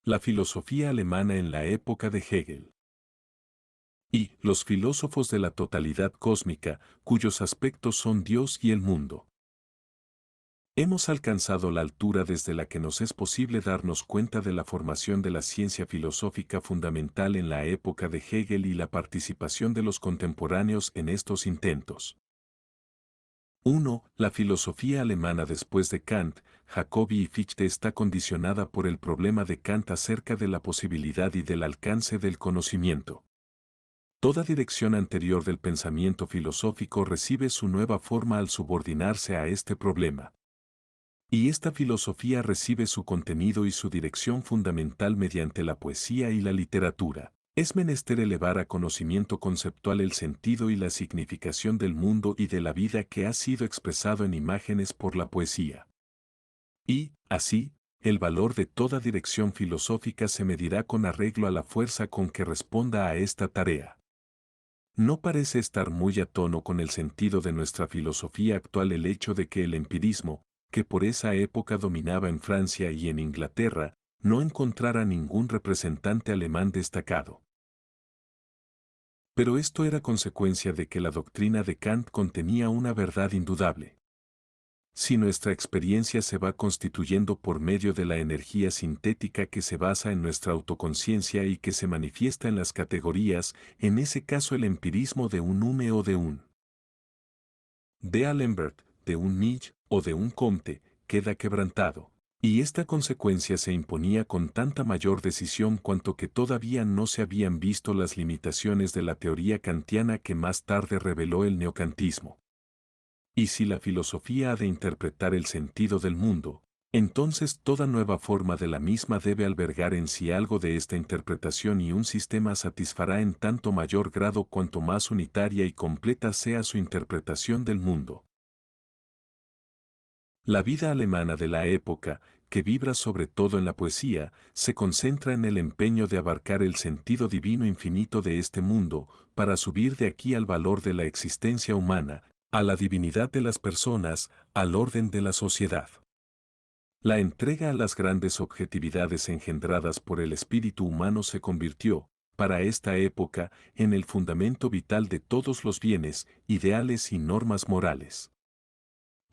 La filosofía alemana en la época de Hegel. Y los filósofos de la totalidad cósmica, cuyos aspectos son Dios y el mundo. Hemos alcanzado la altura desde la que nos es posible darnos cuenta de la formación de la ciencia filosófica fundamental en la época de Hegel y la participación de los contemporáneos en estos intentos. 1. La filosofía alemana después de Kant, Jacobi y Fichte está condicionada por el problema de Kant acerca de la posibilidad y del alcance del conocimiento. Toda dirección anterior del pensamiento filosófico recibe su nueva forma al subordinarse a este problema. Y esta filosofía recibe su contenido y su dirección fundamental mediante la poesía y la literatura. Es menester elevar a conocimiento conceptual el sentido y la significación del mundo y de la vida que ha sido expresado en imágenes por la poesía. Y, así, el valor de toda dirección filosófica se medirá con arreglo a la fuerza con que responda a esta tarea. No parece estar muy a tono con el sentido de nuestra filosofía actual el hecho de que el empirismo, que por esa época dominaba en Francia y en Inglaterra, no encontrara ningún representante alemán destacado. Pero esto era consecuencia de que la doctrina de Kant contenía una verdad indudable. Si nuestra experiencia se va constituyendo por medio de la energía sintética que se basa en nuestra autoconciencia y que se manifiesta en las categorías, en ese caso el empirismo de un Hume o de un D'Alembert, de un Nietzsche o de un Comte, queda quebrantado. Y esta consecuencia se imponía con tanta mayor decisión cuanto que todavía no se habían visto las limitaciones de la teoría kantiana que más tarde reveló el neocantismo. Y si la filosofía ha de interpretar el sentido del mundo, entonces toda nueva forma de la misma debe albergar en sí algo de esta interpretación y un sistema satisfará en tanto mayor grado cuanto más unitaria y completa sea su interpretación del mundo. La vida alemana de la época, que vibra sobre todo en la poesía, se concentra en el empeño de abarcar el sentido divino infinito de este mundo, para subir de aquí al valor de la existencia humana, a la divinidad de las personas, al orden de la sociedad. La entrega a las grandes objetividades engendradas por el espíritu humano se convirtió, para esta época, en el fundamento vital de todos los bienes, ideales y normas morales.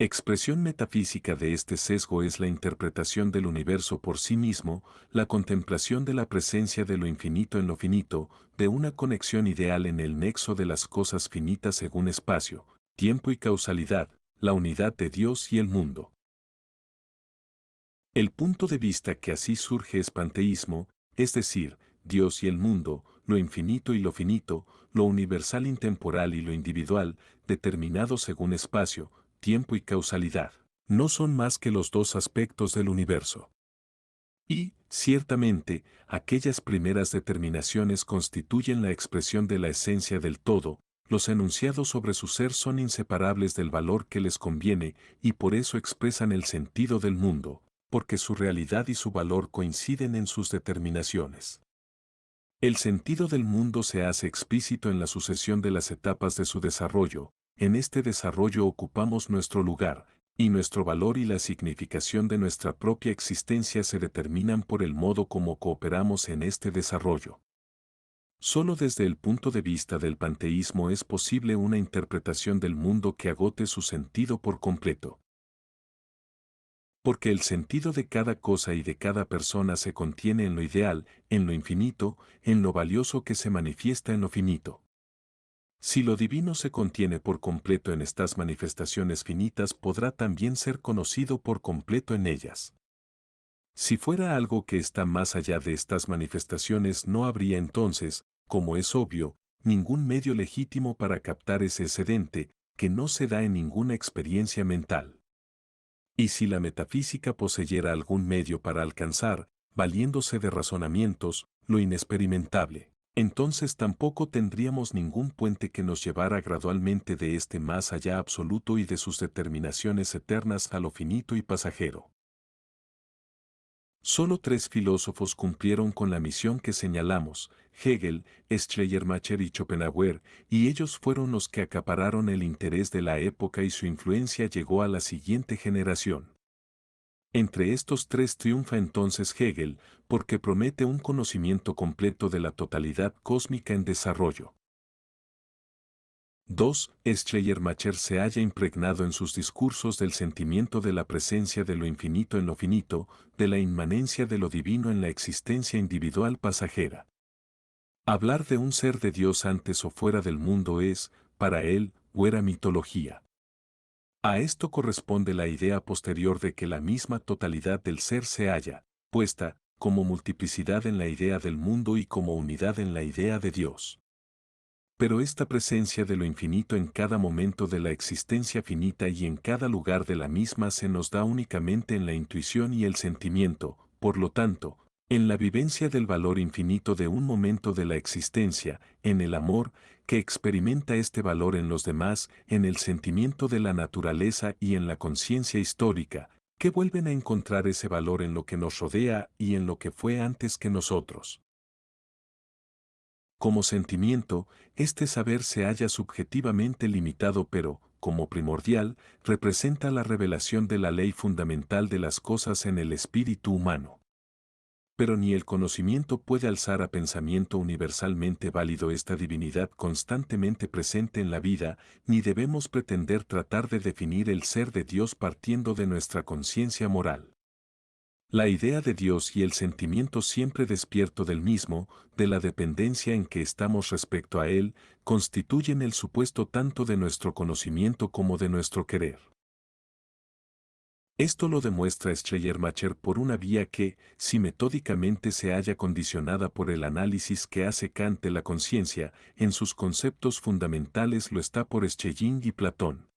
Expresión metafísica de este sesgo es la interpretación del universo por sí mismo, la contemplación de la presencia de lo infinito en lo finito, de una conexión ideal en el nexo de las cosas finitas según espacio, tiempo y causalidad, la unidad de Dios y el mundo. El punto de vista que así surge es panteísmo, es decir, Dios y el mundo, lo infinito y lo finito, lo universal intemporal y lo individual, determinado según espacio, tiempo y causalidad, no son más que los dos aspectos del universo. Y, ciertamente, aquellas primeras determinaciones constituyen la expresión de la esencia del todo, los enunciados sobre su ser son inseparables del valor que les conviene y por eso expresan el sentido del mundo, porque su realidad y su valor coinciden en sus determinaciones. El sentido del mundo se hace explícito en la sucesión de las etapas de su desarrollo, en este desarrollo ocupamos nuestro lugar, y nuestro valor y la significación de nuestra propia existencia se determinan por el modo como cooperamos en este desarrollo. Solo desde el punto de vista del panteísmo es posible una interpretación del mundo que agote su sentido por completo. Porque el sentido de cada cosa y de cada persona se contiene en lo ideal, en lo infinito, en lo valioso que se manifiesta en lo finito. Si lo divino se contiene por completo en estas manifestaciones finitas, podrá también ser conocido por completo en ellas. Si fuera algo que está más allá de estas manifestaciones, no habría entonces, como es obvio, ningún medio legítimo para captar ese excedente, que no se da en ninguna experiencia mental. Y si la metafísica poseyera algún medio para alcanzar, valiéndose de razonamientos, lo inexperimentable, entonces tampoco tendríamos ningún puente que nos llevara gradualmente de este más allá absoluto y de sus determinaciones eternas a lo finito y pasajero. Solo tres filósofos cumplieron con la misión que señalamos, Hegel, Schleiermacher y Schopenhauer, y ellos fueron los que acapararon el interés de la época y su influencia llegó a la siguiente generación. Entre estos tres triunfa entonces Hegel, porque promete un conocimiento completo de la totalidad cósmica en desarrollo. 2. Schleiermacher se halla impregnado en sus discursos del sentimiento de la presencia de lo infinito en lo finito, de la inmanencia de lo divino en la existencia individual pasajera. Hablar de un ser de Dios antes o fuera del mundo es, para él, huera mitología. A esto corresponde la idea posterior de que la misma totalidad del ser se halla, puesta, como multiplicidad en la idea del mundo y como unidad en la idea de Dios. Pero esta presencia de lo infinito en cada momento de la existencia finita y en cada lugar de la misma se nos da únicamente en la intuición y el sentimiento, por lo tanto, en la vivencia del valor infinito de un momento de la existencia, en el amor, que experimenta este valor en los demás, en el sentimiento de la naturaleza y en la conciencia histórica, que vuelven a encontrar ese valor en lo que nos rodea y en lo que fue antes que nosotros. Como sentimiento, este saber se halla subjetivamente limitado pero, como primordial, representa la revelación de la ley fundamental de las cosas en el espíritu humano. Pero ni el conocimiento puede alzar a pensamiento universalmente válido esta divinidad constantemente presente en la vida, ni debemos pretender tratar de definir el ser de Dios partiendo de nuestra conciencia moral. La idea de Dios y el sentimiento siempre despierto del mismo, de la dependencia en que estamos respecto a Él, constituyen el supuesto tanto de nuestro conocimiento como de nuestro querer. Esto lo demuestra Schleiermacher por una vía que, si metódicamente se halla condicionada por el análisis que hace Kant de la conciencia, en sus conceptos fundamentales lo está por Schelling y Platón.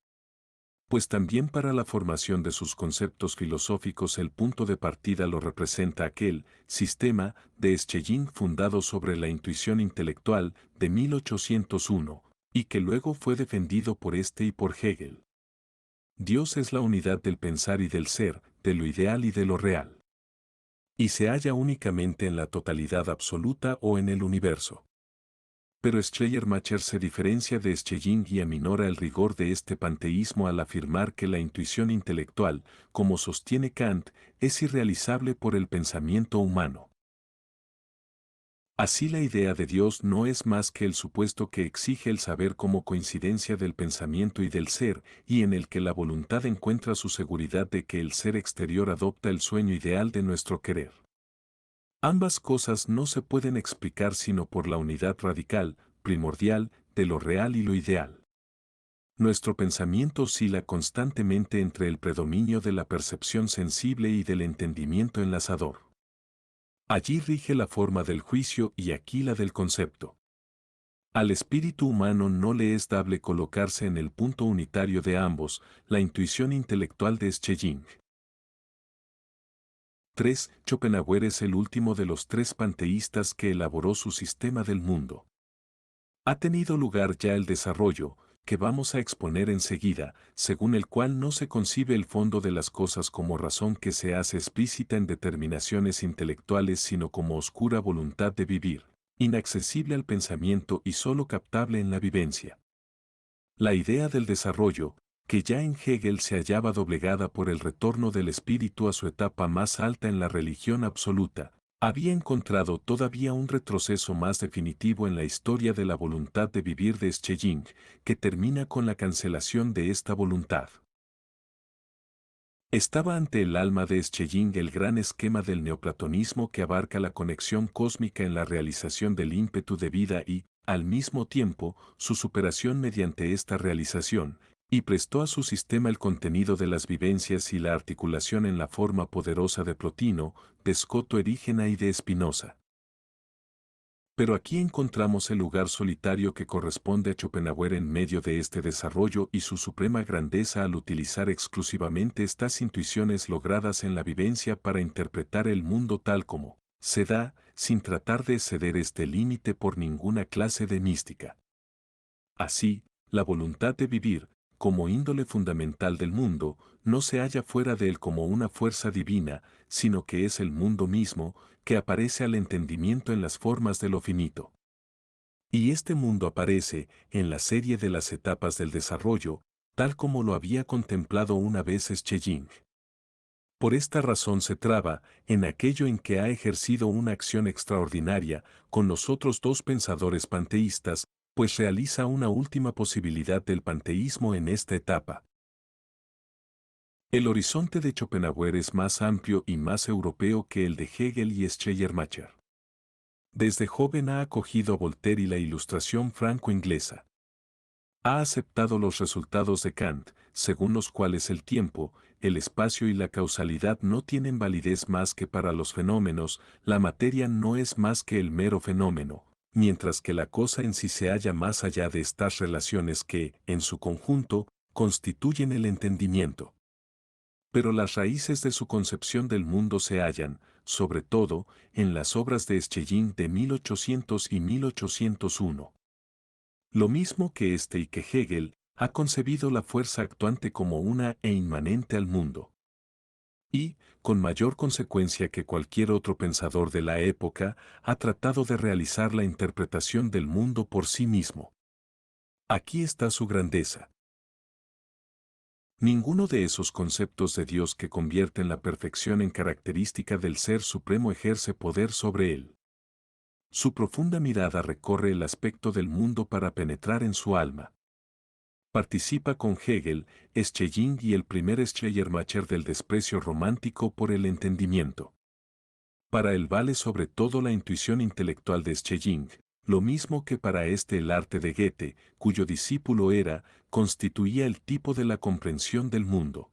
Pues también para la formación de sus conceptos filosóficos el punto de partida lo representa aquel sistema de Schelling fundado sobre la intuición intelectual de 1801, y que luego fue defendido por este y por Hegel. Dios es la unidad del pensar y del ser, de lo ideal y de lo real. Y se halla únicamente en la totalidad absoluta o en el universo. Pero Schleiermacher se diferencia de Schelling y aminora el rigor de este panteísmo al afirmar que la intuición intelectual, como sostiene Kant, es irrealizable por el pensamiento humano. Así la idea de Dios no es más que el supuesto que exige el saber como coincidencia del pensamiento y del ser, y en el que la voluntad encuentra su seguridad de que el ser exterior adopta el sueño ideal de nuestro querer. Ambas cosas no se pueden explicar sino por la unidad radical, primordial, de lo real y lo ideal. Nuestro pensamiento oscila constantemente entre el predominio de la percepción sensible y del entendimiento enlazador. Allí rige la forma del juicio y aquí la del concepto. Al espíritu humano no le es dable colocarse en el punto unitario de ambos, la intuición intelectual de Schelling. 3. Schopenhauer es el último de los tres panteístas que elaboró su sistema del mundo. Ha tenido lugar ya el desarrollo, que vamos a exponer enseguida, según el cual no se concibe el fondo de las cosas como razón que se hace explícita en determinaciones intelectuales sino como oscura voluntad de vivir, inaccesible al pensamiento y sólo captable en la vivencia. La idea del desarrollo, que ya en Hegel se hallaba doblegada por el retorno del espíritu a su etapa más alta en la religión absoluta, había encontrado todavía un retroceso más definitivo en la historia de la voluntad de vivir de Schelling, que termina con la cancelación de esta voluntad. Estaba ante el alma de Schelling el gran esquema del neoplatonismo que abarca la conexión cósmica en la realización del ímpetu de vida y, al mismo tiempo, su superación mediante esta realización, y prestó a su sistema el contenido de las vivencias y la articulación en la forma poderosa de Plotino, de Scotto Erigena y de Spinoza. Pero aquí encontramos el lugar solitario que corresponde a Schopenhauer en medio de este desarrollo y su suprema grandeza al utilizar exclusivamente estas intuiciones logradas en la vivencia para interpretar el mundo tal como se da, sin tratar de exceder este límite por ninguna clase de mística. Así, la voluntad de vivir, como índole fundamental del mundo, no se halla fuera de él como una fuerza divina, sino que es el mundo mismo, que aparece al entendimiento en las formas de lo finito. Y este mundo aparece, en la serie de las etapas del desarrollo, tal como lo había contemplado una vez Schelling. Por esta razón se traba, en aquello en que ha ejercido una acción extraordinaria, con los otros dos pensadores panteístas, pues realiza una última posibilidad del panteísmo en esta etapa. El horizonte de Schopenhauer es más amplio y más europeo que el de Hegel y Schleiermacher. Desde joven ha acogido a Voltaire y la Ilustración franco-inglesa. Ha aceptado los resultados de Kant, según los cuales el tiempo, el espacio y la causalidad no tienen validez más que para los fenómenos, la materia no es más que el mero fenómeno, mientras que la cosa en sí se halla más allá de estas relaciones que, en su conjunto, constituyen el entendimiento. Pero las raíces de su concepción del mundo se hallan, sobre todo, en las obras de Schelling de 1800 y 1801. Lo mismo que este y que Hegel, ha concebido la fuerza actuante como una e inmanente al mundo. Y, con mayor consecuencia que cualquier otro pensador de la época, ha tratado de realizar la interpretación del mundo por sí mismo. Aquí está su grandeza. Ninguno de esos conceptos de Dios que convierten la perfección en característica del Ser Supremo ejerce poder sobre él. Su profunda mirada recorre el aspecto del mundo para penetrar en su alma. Participa con Hegel, Schelling y el primer Schleiermacher del desprecio romántico por el entendimiento. Para él vale sobre todo la intuición intelectual de Schelling, lo mismo que para este el arte de Goethe, cuyo discípulo era, constituía el tipo de la comprensión del mundo.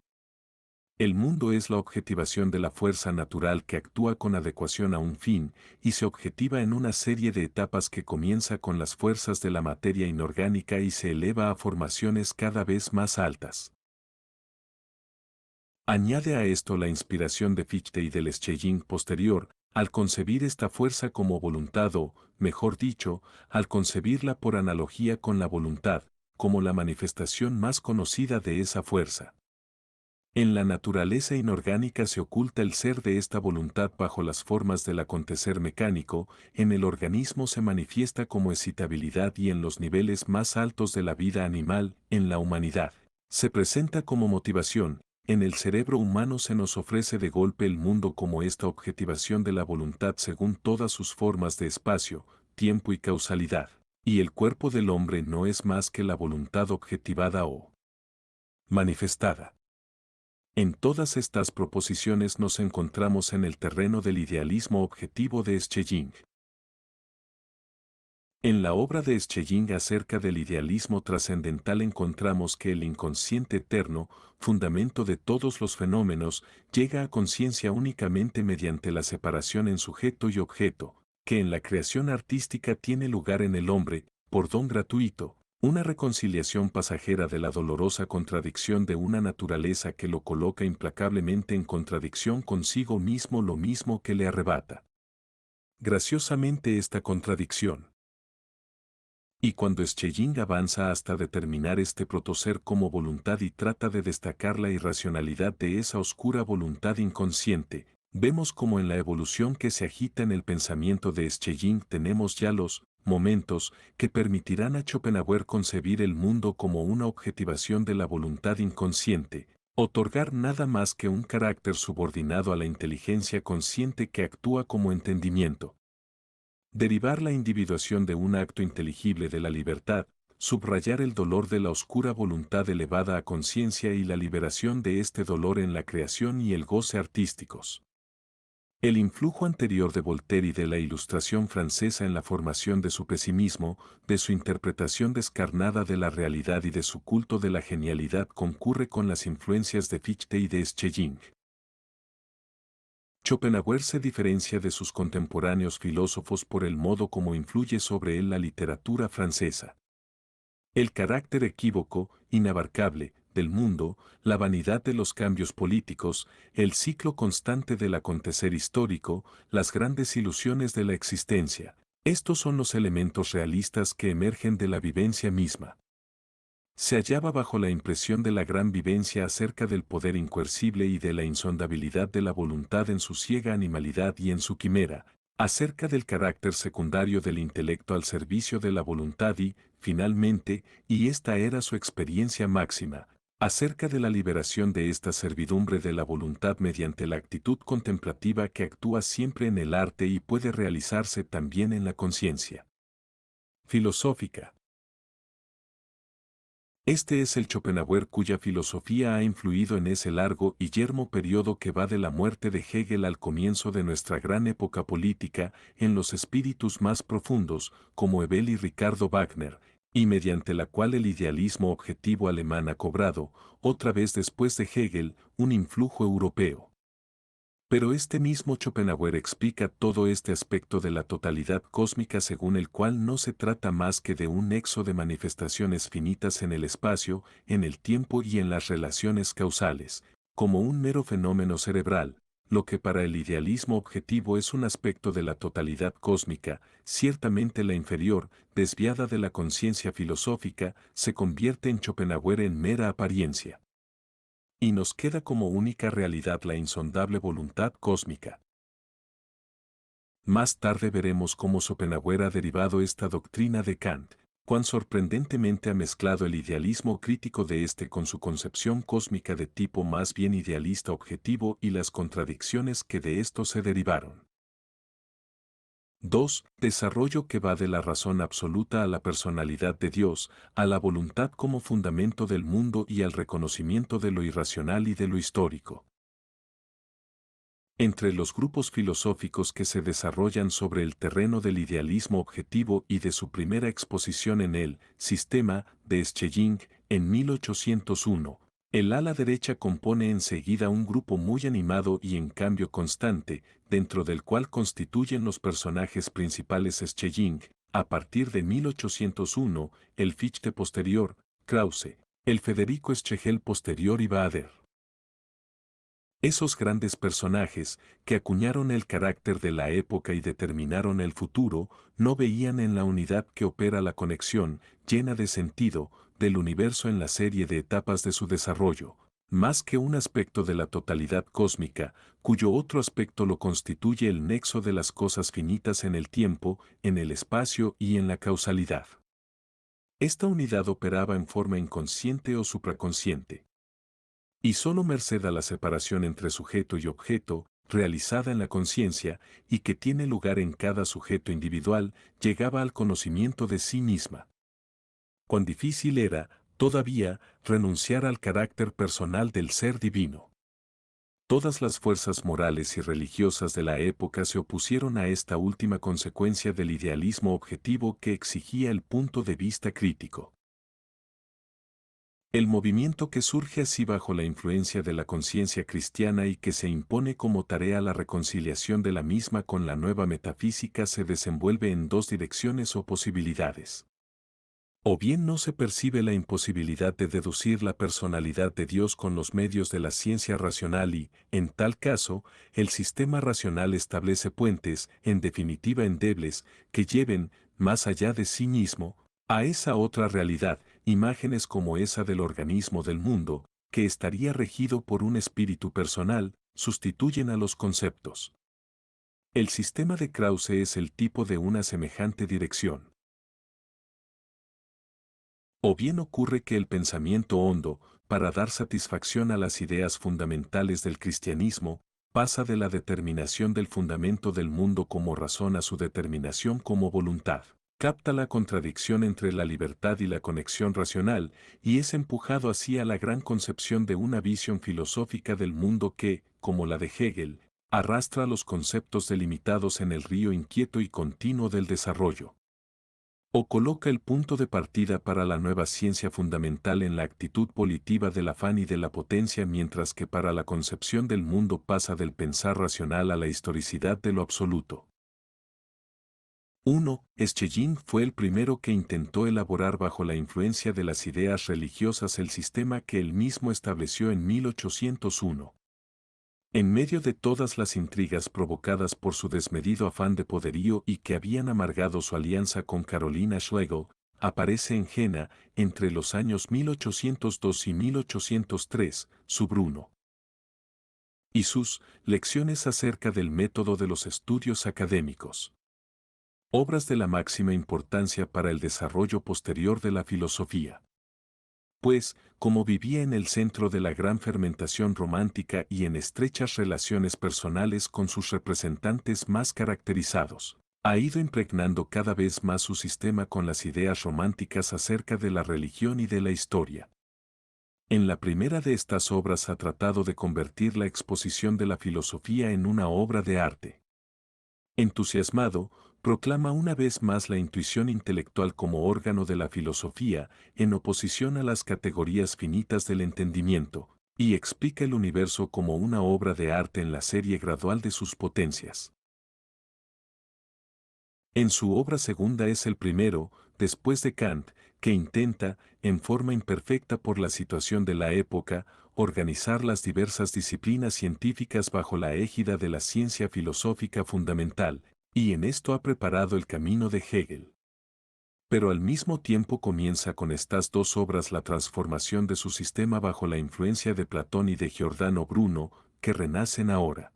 El mundo es la objetivación de la fuerza natural que actúa con adecuación a un fin, y se objetiva en una serie de etapas que comienza con las fuerzas de la materia inorgánica y se eleva a formaciones cada vez más altas. Añade a esto la inspiración de Fichte y del Schelling posterior, al concebir esta fuerza como voluntad o, mejor dicho, al concebirla por analogía con la voluntad, como la manifestación más conocida de esa fuerza. En la naturaleza inorgánica se oculta el ser de esta voluntad bajo las formas del acontecer mecánico, en el organismo se manifiesta como excitabilidad y en los niveles más altos de la vida animal, en la humanidad, se presenta como motivación, en el cerebro humano se nos ofrece de golpe el mundo como esta objetivación de la voluntad según todas sus formas de espacio, tiempo y causalidad, y el cuerpo del hombre no es más que la voluntad objetivada o manifestada. En todas estas proposiciones nos encontramos en el terreno del idealismo objetivo de Schelling. En la obra de Schelling acerca del idealismo trascendental encontramos que el inconsciente eterno, fundamento de todos los fenómenos, llega a conciencia únicamente mediante la separación en sujeto y objeto, que en la creación artística tiene lugar en el hombre, por don gratuito, una reconciliación pasajera de la dolorosa contradicción de una naturaleza que lo coloca implacablemente en contradicción consigo mismo lo mismo que le arrebata. Graciosamente esta contradicción. Y cuando Schelling avanza hasta determinar este protoser como voluntad y trata de destacar la irracionalidad de esa oscura voluntad inconsciente, vemos como en la evolución que se agita en el pensamiento de Schelling tenemos ya los momentos que permitirán a Schopenhauer concebir el mundo como una objetivación de la voluntad inconsciente, otorgar nada más que un carácter subordinado a la inteligencia consciente que actúa como entendimiento. Derivar la individuación de un acto inteligible de la libertad, subrayar el dolor de la oscura voluntad elevada a conciencia y la liberación de este dolor en la creación y el goce artísticos. El influjo anterior de Voltaire y de la Ilustración francesa en la formación de su pesimismo, de su interpretación descarnada de la realidad y de su culto de la genialidad concurre con las influencias de Fichte y de Schelling. Schopenhauer se diferencia de sus contemporáneos filósofos por el modo como influye sobre él la literatura francesa. El carácter equívoco, inabarcable, del mundo, la vanidad de los cambios políticos, el ciclo constante del acontecer histórico, las grandes ilusiones de la existencia. Estos son los elementos realistas que emergen de la vivencia misma. Se hallaba bajo la impresión de la gran vivencia acerca del poder incoercible y de la insondabilidad de la voluntad en su ciega animalidad y en su quimera, acerca del carácter secundario del intelecto al servicio de la voluntad y, finalmente, y esta era su experiencia máxima, Acerca de la liberación de esta servidumbre de la voluntad mediante la actitud contemplativa que actúa siempre en el arte y puede realizarse también en la conciencia filosófica. Este es el Schopenhauer cuya filosofía ha influido en ese largo y yermo periodo que va de la muerte de Hegel al comienzo de nuestra gran época política, en los espíritus más profundos, como Hebel y Ricardo Wagner, y mediante la cual el idealismo objetivo alemán ha cobrado, otra vez después de Hegel, un influjo europeo. Pero este mismo Schopenhauer explica todo este aspecto de la totalidad cósmica según el cual no se trata más que de un nexo de manifestaciones finitas en el espacio, en el tiempo y en las relaciones causales, como un mero fenómeno cerebral, lo que para el idealismo objetivo es un aspecto de la totalidad cósmica, ciertamente la inferior, desviada de la conciencia filosófica, se convierte en Schopenhauer en mera apariencia. Y nos queda como única realidad la insondable voluntad cósmica. Más tarde veremos cómo Schopenhauer ha derivado esta doctrina de Kant, cuán sorprendentemente ha mezclado el idealismo crítico de este con su concepción cósmica de tipo más bien idealista objetivo y las contradicciones que de esto se derivaron. 2. Desarrollo que va de la razón absoluta a la personalidad de Dios, a la voluntad como fundamento del mundo y al reconocimiento de lo irracional y de lo histórico. Entre los grupos filosóficos que se desarrollan sobre el terreno del idealismo objetivo y de su primera exposición en el Sistema de Schelling en 1801, el ala derecha compone enseguida un grupo muy animado y en cambio constante, dentro del cual constituyen los personajes principales Schelling, a partir de 1801, el Fichte posterior, Krause, el Federico Schlegel posterior y Baader. Esos grandes personajes, que acuñaron el carácter de la época y determinaron el futuro, no veían en la unidad que opera la conexión, llena de sentido, del universo en la serie de etapas de su desarrollo, más que un aspecto de la totalidad cósmica, cuyo otro aspecto lo constituye el nexo de las cosas finitas en el tiempo, en el espacio y en la causalidad. Esta unidad operaba en forma inconsciente o supraconsciente. Y solo merced a la separación entre sujeto y objeto, realizada en la conciencia, y que tiene lugar en cada sujeto individual, llegaba al conocimiento de sí misma. Cuán difícil era, todavía, renunciar al carácter personal del ser divino. Todas las fuerzas morales y religiosas de la época se opusieron a esta última consecuencia del idealismo objetivo que exigía el punto de vista crítico. El movimiento que surge así bajo la influencia de la conciencia cristiana y que se impone como tarea la reconciliación de la misma con la nueva metafísica se desenvuelve en dos direcciones o posibilidades. O bien no se percibe la imposibilidad de deducir la personalidad de Dios con los medios de la ciencia racional y, en tal caso, el sistema racional establece puentes, en definitiva endebles, que lleven, más allá de sí mismo, a esa otra realidad, imágenes como esa del organismo del mundo, que estaría regido por un espíritu personal, sustituyen a los conceptos. El sistema de Krause es el tipo de una semejante dirección. O bien ocurre que el pensamiento hondo, para dar satisfacción a las ideas fundamentales del cristianismo, pasa de la determinación del fundamento del mundo como razón a su determinación como voluntad. Capta la contradicción entre la libertad y la conexión racional, y es empujado así a la gran concepción de una visión filosófica del mundo que, como la de Hegel, arrastra los conceptos delimitados en el río inquieto y continuo del desarrollo. O coloca el punto de partida para la nueva ciencia fundamental en la actitud volitiva del afán y de la potencia, mientras que para la concepción del mundo pasa del pensar racional a la historicidad de lo absoluto. 1. Schelling fue el primero que intentó elaborar bajo la influencia de las ideas religiosas el sistema que él mismo estableció en 1801. En medio de todas las intrigas provocadas por su desmedido afán de poderío y que habían amargado su alianza con Carolina Schlegel, aparece en Jena, entre los años 1802 y 1803, su Bruno. Y sus lecciones acerca del método de los estudios académicos. Obras de la máxima importancia para el desarrollo posterior de la filosofía. Pues, como vivía en el centro de la gran fermentación romántica y en estrechas relaciones personales con sus representantes más caracterizados, ha ido impregnando cada vez más su sistema con las ideas románticas acerca de la religión y de la historia. En la primera de estas obras ha tratado de convertir la exposición de la filosofía en una obra de arte. Entusiasmado, proclama una vez más la intuición intelectual como órgano de la filosofía, en oposición a las categorías finitas del entendimiento, y explica el universo como una obra de arte en la serie gradual de sus potencias. En su obra segunda es el primero, después de Kant, que intenta, en forma imperfecta por la situación de la época, organizar las diversas disciplinas científicas bajo la égida de la ciencia filosófica fundamental, y en esto ha preparado el camino de Hegel. Pero al mismo tiempo comienza con estas dos obras la transformación de su sistema bajo la influencia de Platón y de Giordano Bruno, que renacen ahora.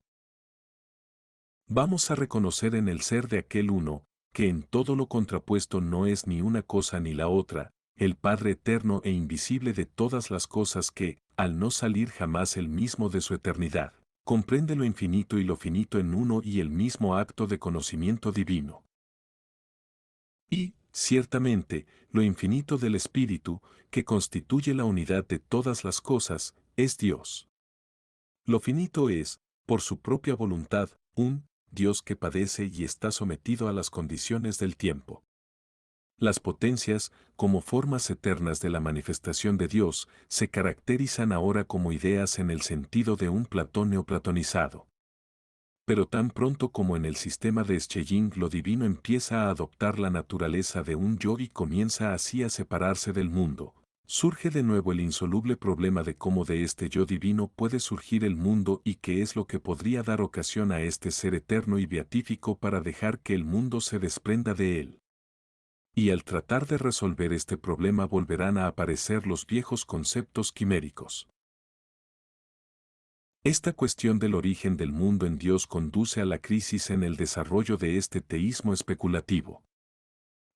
Vamos a reconocer en el ser de aquel uno, que en todo lo contrapuesto no es ni una cosa ni la otra, el Padre eterno e invisible de todas las cosas que, al no salir jamás el mismo de su eternidad, comprende lo infinito y lo finito en uno y el mismo acto de conocimiento divino. Y, ciertamente, lo infinito del Espíritu, que constituye la unidad de todas las cosas, es Dios. Lo finito es, por su propia voluntad, un Dios que padece y está sometido a las condiciones del tiempo. Las potencias, como formas eternas de la manifestación de Dios, se caracterizan ahora como ideas en el sentido de un Platón neoplatonizado. Pero tan pronto como en el sistema de Schelling lo divino empieza a adoptar la naturaleza de un yo y comienza así a separarse del mundo, surge de nuevo el insoluble problema de cómo de este yo divino puede surgir el mundo y qué es lo que podría dar ocasión a este ser eterno y beatífico para dejar que el mundo se desprenda de él. Y al tratar de resolver este problema volverán a aparecer los viejos conceptos quiméricos. Esta cuestión del origen del mundo en Dios conduce a la crisis en el desarrollo de este teísmo especulativo.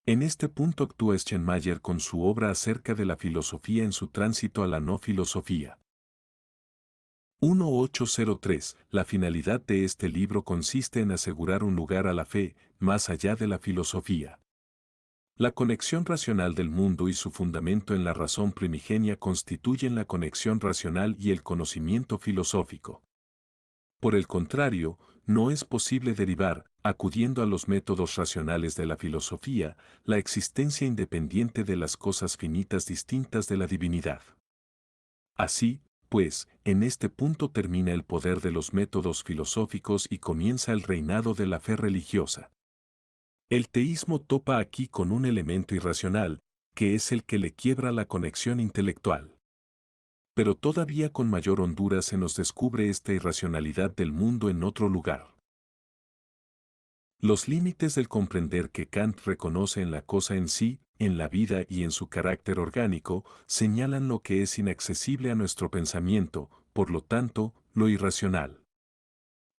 En este punto actúa Schenmayer con su obra acerca de la filosofía en su tránsito a la no filosofía. 1803. La finalidad de este libro consiste en asegurar un lugar a la fe, más allá de la filosofía. La conexión racional del mundo y su fundamento en la razón primigenia constituyen la conexión racional y el conocimiento filosófico. Por el contrario, no es posible derivar, acudiendo a los métodos racionales de la filosofía, la existencia independiente de las cosas finitas distintas de la divinidad. Así, pues, en este punto termina el poder de los métodos filosóficos y comienza el reinado de la fe religiosa. El teísmo topa aquí con un elemento irracional, que es el que le quiebra la conexión intelectual. Pero todavía con mayor hondura se nos descubre esta irracionalidad del mundo en otro lugar. Los límites del comprender que Kant reconoce en la cosa en sí, en la vida y en su carácter orgánico, señalan lo que es inaccesible a nuestro pensamiento, por lo tanto, lo irracional.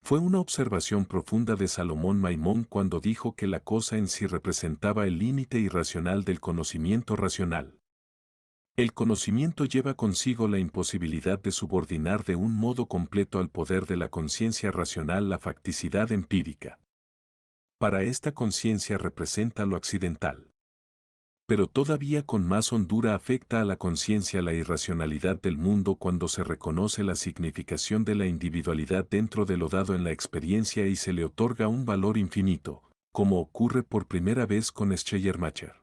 Fue una observación profunda de Salomón Maimón cuando dijo que la cosa en sí representaba el límite irracional del conocimiento racional. El conocimiento lleva consigo la imposibilidad de subordinar de un modo completo al poder de la conciencia racional la facticidad empírica. Para esta conciencia representa lo accidental. Pero todavía con más hondura afecta a la conciencia la irracionalidad del mundo cuando se reconoce la significación de la individualidad dentro de lo dado en la experiencia y se le otorga un valor infinito, como ocurre por primera vez con Schleiermacher.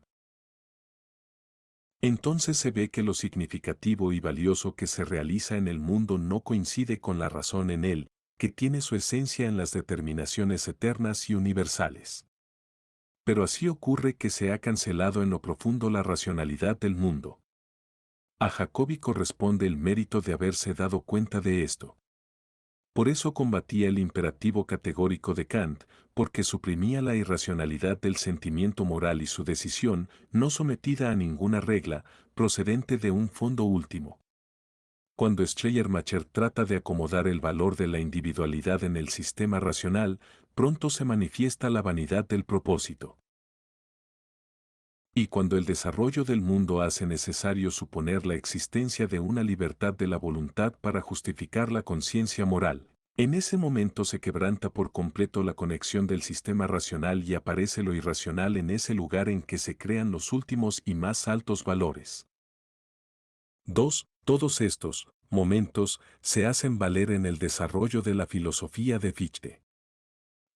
Entonces se ve que lo significativo y valioso que se realiza en el mundo no coincide con la razón en él, que tiene su esencia en las determinaciones eternas y universales. Pero así ocurre que se ha cancelado en lo profundo la racionalidad del mundo. A Jacobi corresponde el mérito de haberse dado cuenta de esto. Por eso combatía el imperativo categórico de Kant, porque suprimía la irracionalidad del sentimiento moral y su decisión, no sometida a ninguna regla, procedente de un fondo último. Cuando Schleiermacher trata de acomodar el valor de la individualidad en el sistema racional, pronto se manifiesta la vanidad del propósito. Y cuando el desarrollo del mundo hace necesario suponer la existencia de una libertad de la voluntad para justificar la conciencia moral, en ese momento se quebranta por completo la conexión del sistema racional y aparece lo irracional en ese lugar en que se crean los últimos y más altos valores. 2. Todos estos momentos se hacen valer en el desarrollo de la filosofía de Fichte.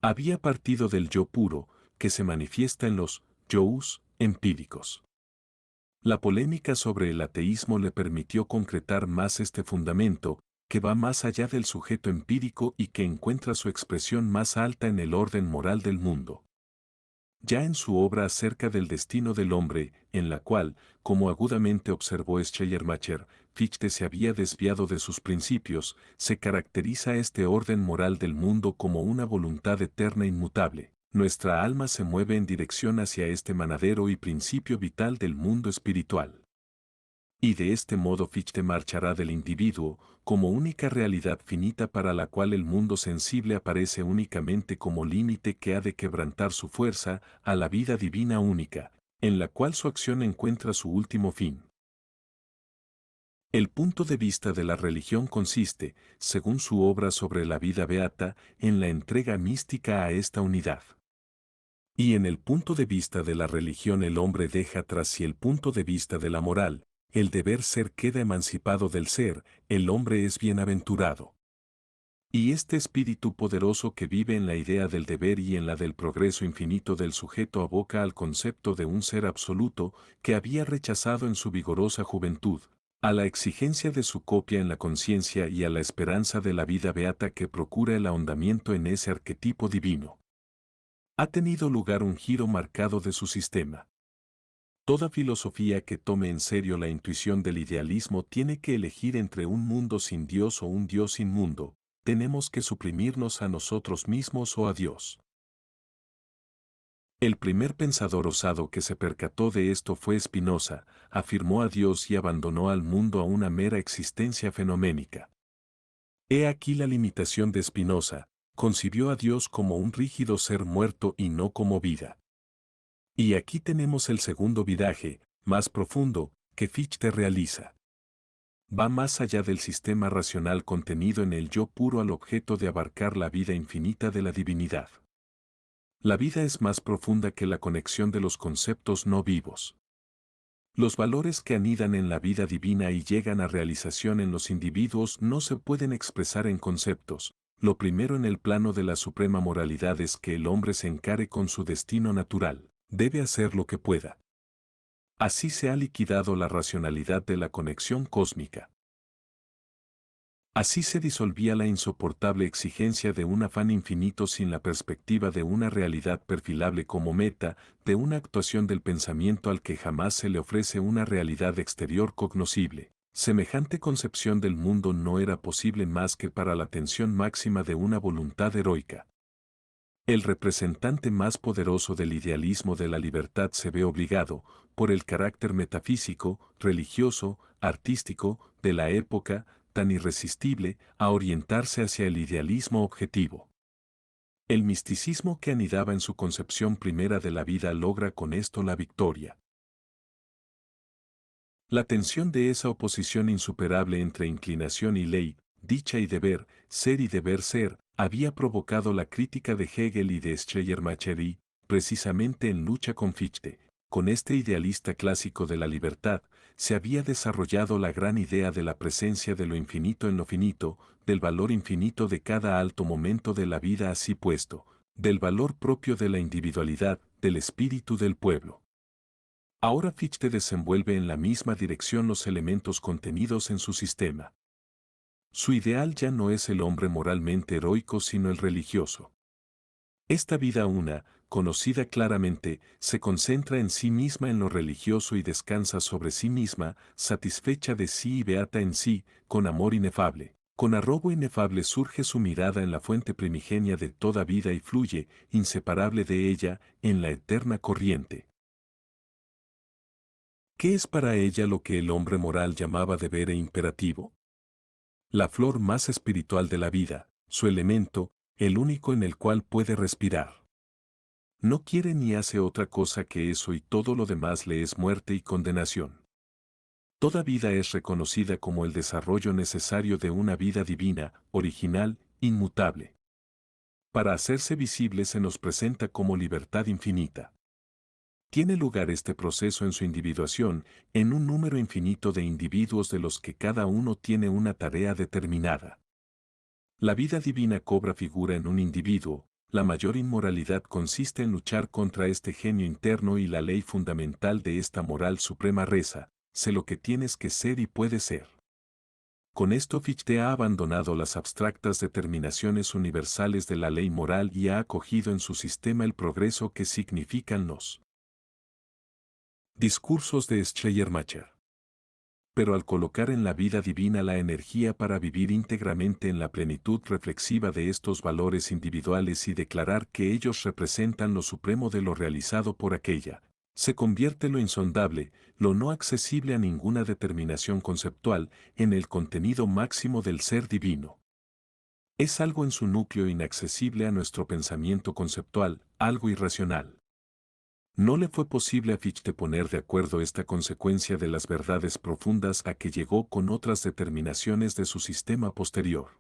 Había partido del yo puro, que se manifiesta en los yous empíricos. La polémica sobre el ateísmo le permitió concretar más este fundamento, que va más allá del sujeto empírico y que encuentra su expresión más alta en el orden moral del mundo. Ya en su obra acerca del destino del hombre, en la cual, como agudamente observó Schleiermacher, Fichte se había desviado de sus principios, se caracteriza este orden moral del mundo como una voluntad eterna e inmutable. Nuestra alma se mueve en dirección hacia este manadero y principio vital del mundo espiritual. Y de este modo Fichte marchará del individuo, como única realidad finita para la cual el mundo sensible aparece únicamente como límite que ha de quebrantar su fuerza, a la vida divina única, en la cual su acción encuentra su último fin. El punto de vista de la religión consiste, según su obra sobre la vida beata, en la entrega mística a esta unidad. Y en el punto de vista de la religión el hombre deja tras sí el punto de vista de la moral, el deber ser queda emancipado del ser, el hombre es bienaventurado. Y este espíritu poderoso que vive en la idea del deber y en la del progreso infinito del sujeto aboca al concepto de un ser absoluto que había rechazado en su vigorosa juventud, a la exigencia de su copia en la conciencia y a la esperanza de la vida beata que procura el ahondamiento en ese arquetipo divino. Ha tenido lugar un giro marcado de su sistema. Toda filosofía que tome en serio la intuición del idealismo tiene que elegir entre un mundo sin Dios o un Dios sin mundo. Tenemos que suprimirnos a nosotros mismos o a Dios. El primer pensador osado que se percató de esto fue Spinoza, afirmó a Dios y abandonó al mundo a una mera existencia fenoménica. He aquí la limitación de Spinoza, concibió a Dios como un rígido ser muerto y no como vida. Y aquí tenemos el segundo viraje, más profundo, que Fichte realiza. Va más allá del sistema racional contenido en el yo puro al objeto de abarcar la vida infinita de la divinidad. La vida es más profunda que la conexión de los conceptos no vivos. Los valores que anidan en la vida divina y llegan a realización en los individuos no se pueden expresar en conceptos. Lo primero en el plano de la suprema moralidad es que el hombre se encare con su destino natural, debe hacer lo que pueda. Así se ha liquidado la racionalidad de la conexión cósmica. Así se disolvía la insoportable exigencia de un afán infinito sin la perspectiva de una realidad perfilable como meta, de una actuación del pensamiento al que jamás se le ofrece una realidad exterior cognoscible. Semejante concepción del mundo no era posible más que para la tensión máxima de una voluntad heroica. El representante más poderoso del idealismo de la libertad se ve obligado, por el carácter metafísico, religioso, artístico, de la época, tan irresistible, a orientarse hacia el idealismo objetivo. El misticismo que anidaba en su concepción primera de la vida logra con esto la victoria. La tensión de esa oposición insuperable entre inclinación y ley, dicha y deber ser, había provocado la crítica de Hegel y de Schleiermacher y, precisamente en lucha con Fichte, con este idealista clásico de la libertad, se había desarrollado la gran idea de la presencia de lo infinito en lo finito, del valor infinito de cada alto momento de la vida así puesto, del valor propio de la individualidad, del espíritu del pueblo. Ahora Fichte desenvuelve en la misma dirección los elementos contenidos en su sistema. Su ideal ya no es el hombre moralmente heroico sino el religioso. Esta vida una, conocida claramente, se concentra en sí misma en lo religioso y descansa sobre sí misma, satisfecha de sí y beata en sí, con amor inefable. Con arrobo inefable surge su mirada en la fuente primigenia de toda vida y fluye, inseparable de ella, en la eterna corriente. ¿Qué es para ella lo que el hombre moral llamaba deber e imperativo? La flor más espiritual de la vida, su elemento, el único en el cual puede respirar. No quiere ni hace otra cosa que eso y todo lo demás le es muerte y condenación. Toda vida es reconocida como el desarrollo necesario de una vida divina, original, inmutable. Para hacerse visible se nos presenta como libertad infinita. Tiene lugar este proceso en su individuación, en un número infinito de individuos de los que cada uno tiene una tarea determinada. La vida divina cobra figura en un individuo, la mayor inmoralidad consiste en luchar contra este genio interno y la ley fundamental de esta moral suprema reza, sé lo que tienes que ser y puedes ser. Con esto Fichte ha abandonado las abstractas determinaciones universales de la ley moral y ha acogido en su sistema el progreso que significan los discursos de Schleiermacher. Pero al colocar en la vida divina la energía para vivir íntegramente en la plenitud reflexiva de estos valores individuales y declarar que ellos representan lo supremo de lo realizado por aquella, se convierte lo insondable, lo no accesible a ninguna determinación conceptual, en el contenido máximo del ser divino. Es algo en su núcleo inaccesible a nuestro pensamiento conceptual, algo irracional. No le fue posible a Fichte poner de acuerdo esta consecuencia de las verdades profundas a que llegó con otras determinaciones de su sistema posterior.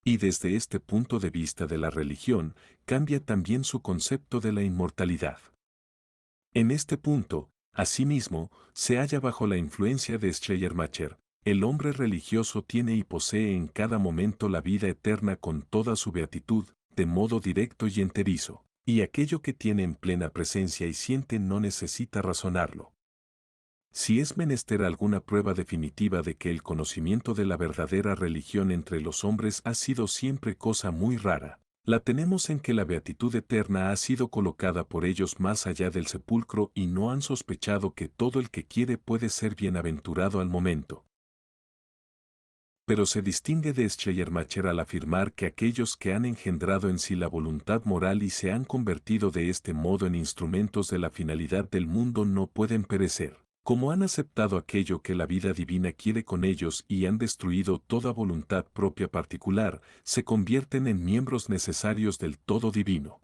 Y desde este punto de vista de la religión, cambia también su concepto de la inmortalidad. En este punto, asimismo, se halla bajo la influencia de Schleiermacher. El hombre religioso tiene y posee en cada momento la vida eterna con toda su beatitud, de modo directo y enterizo. Y aquello que tiene en plena presencia y siente no necesita razonarlo. Si es menester alguna prueba definitiva de que el conocimiento de la verdadera religión entre los hombres ha sido siempre cosa muy rara, la tenemos en que la beatitud eterna ha sido colocada por ellos más allá del sepulcro y no han sospechado que todo el que quiere puede ser bienaventurado al momento. Pero se distingue de Schleiermacher al afirmar que aquellos que han engendrado en sí la voluntad moral y se han convertido de este modo en instrumentos de la finalidad del mundo no pueden perecer. Como han aceptado aquello que la vida divina quiere con ellos y han destruido toda voluntad propia particular, se convierten en miembros necesarios del todo divino.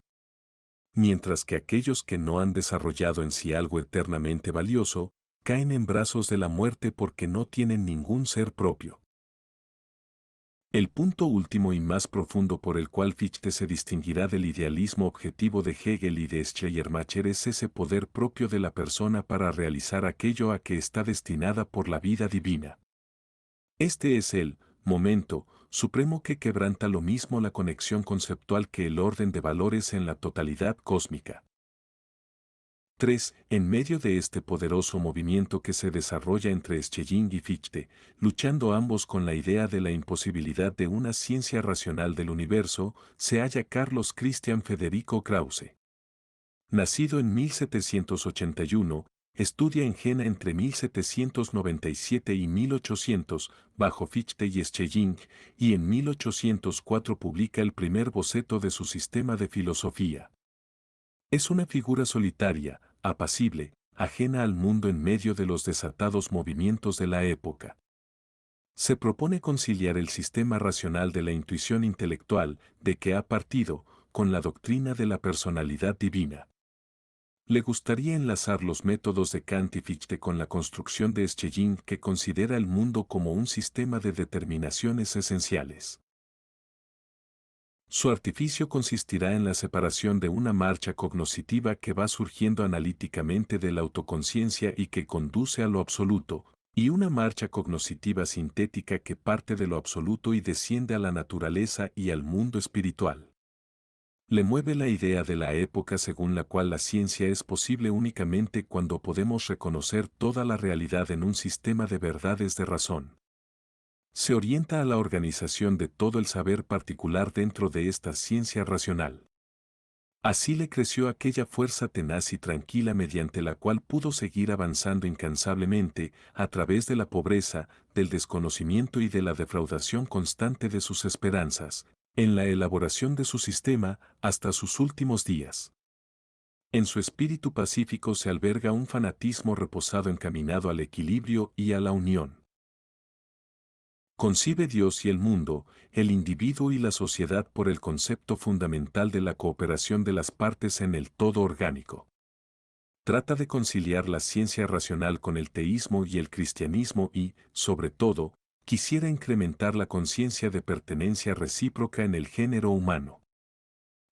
Mientras que aquellos que no han desarrollado en sí algo eternamente valioso, caen en brazos de la muerte porque no tienen ningún ser propio. El punto último y más profundo por el cual Fichte se distinguirá del idealismo objetivo de Hegel y de Schleiermacher es ese poder propio de la persona para realizar aquello a que está destinada por la vida divina. Este es el momento supremo que quebranta lo mismo la conexión conceptual que el orden de valores en la totalidad cósmica. 3. En medio de este poderoso movimiento que se desarrolla entre Schelling y Fichte, luchando ambos con la idea de la imposibilidad de una ciencia racional del universo, se halla Carlos Christian Federico Krause. Nacido en 1781, estudia en Jena entre 1797 y 1800, bajo Fichte y Schelling, y en 1804 publica el primer boceto de su sistema de filosofía. Es una figura solitaria, apacible, ajena al mundo en medio de los desatados movimientos de la época. Se propone conciliar el sistema racional de la intuición intelectual, de que ha partido, con la doctrina de la personalidad divina. Le gustaría enlazar los métodos de Kant y Fichte con la construcción de Schelling que considera el mundo como un sistema de determinaciones esenciales. Su artificio consistirá en la separación de una marcha cognoscitiva que va surgiendo analíticamente de la autoconciencia y que conduce a lo absoluto, y una marcha cognoscitiva sintética que parte de lo absoluto y desciende a la naturaleza y al mundo espiritual. Le mueve la idea de la época según la cual la ciencia es posible únicamente cuando podemos reconocer toda la realidad en un sistema de verdades de razón. Se orienta a la organización de todo el saber particular dentro de esta ciencia racional. Así le creció aquella fuerza tenaz y tranquila mediante la cual pudo seguir avanzando incansablemente a través de la pobreza, del desconocimiento y de la defraudación constante de sus esperanzas, en la elaboración de su sistema hasta sus últimos días. En su espíritu pacífico se alberga un fanatismo reposado encaminado al equilibrio y a la unión. Concibe Dios y el mundo, el individuo y la sociedad por el concepto fundamental de la cooperación de las partes en el todo orgánico. Trata de conciliar la ciencia racional con el teísmo y el cristianismo y, sobre todo, quisiera incrementar la conciencia de pertenencia recíproca en el género humano.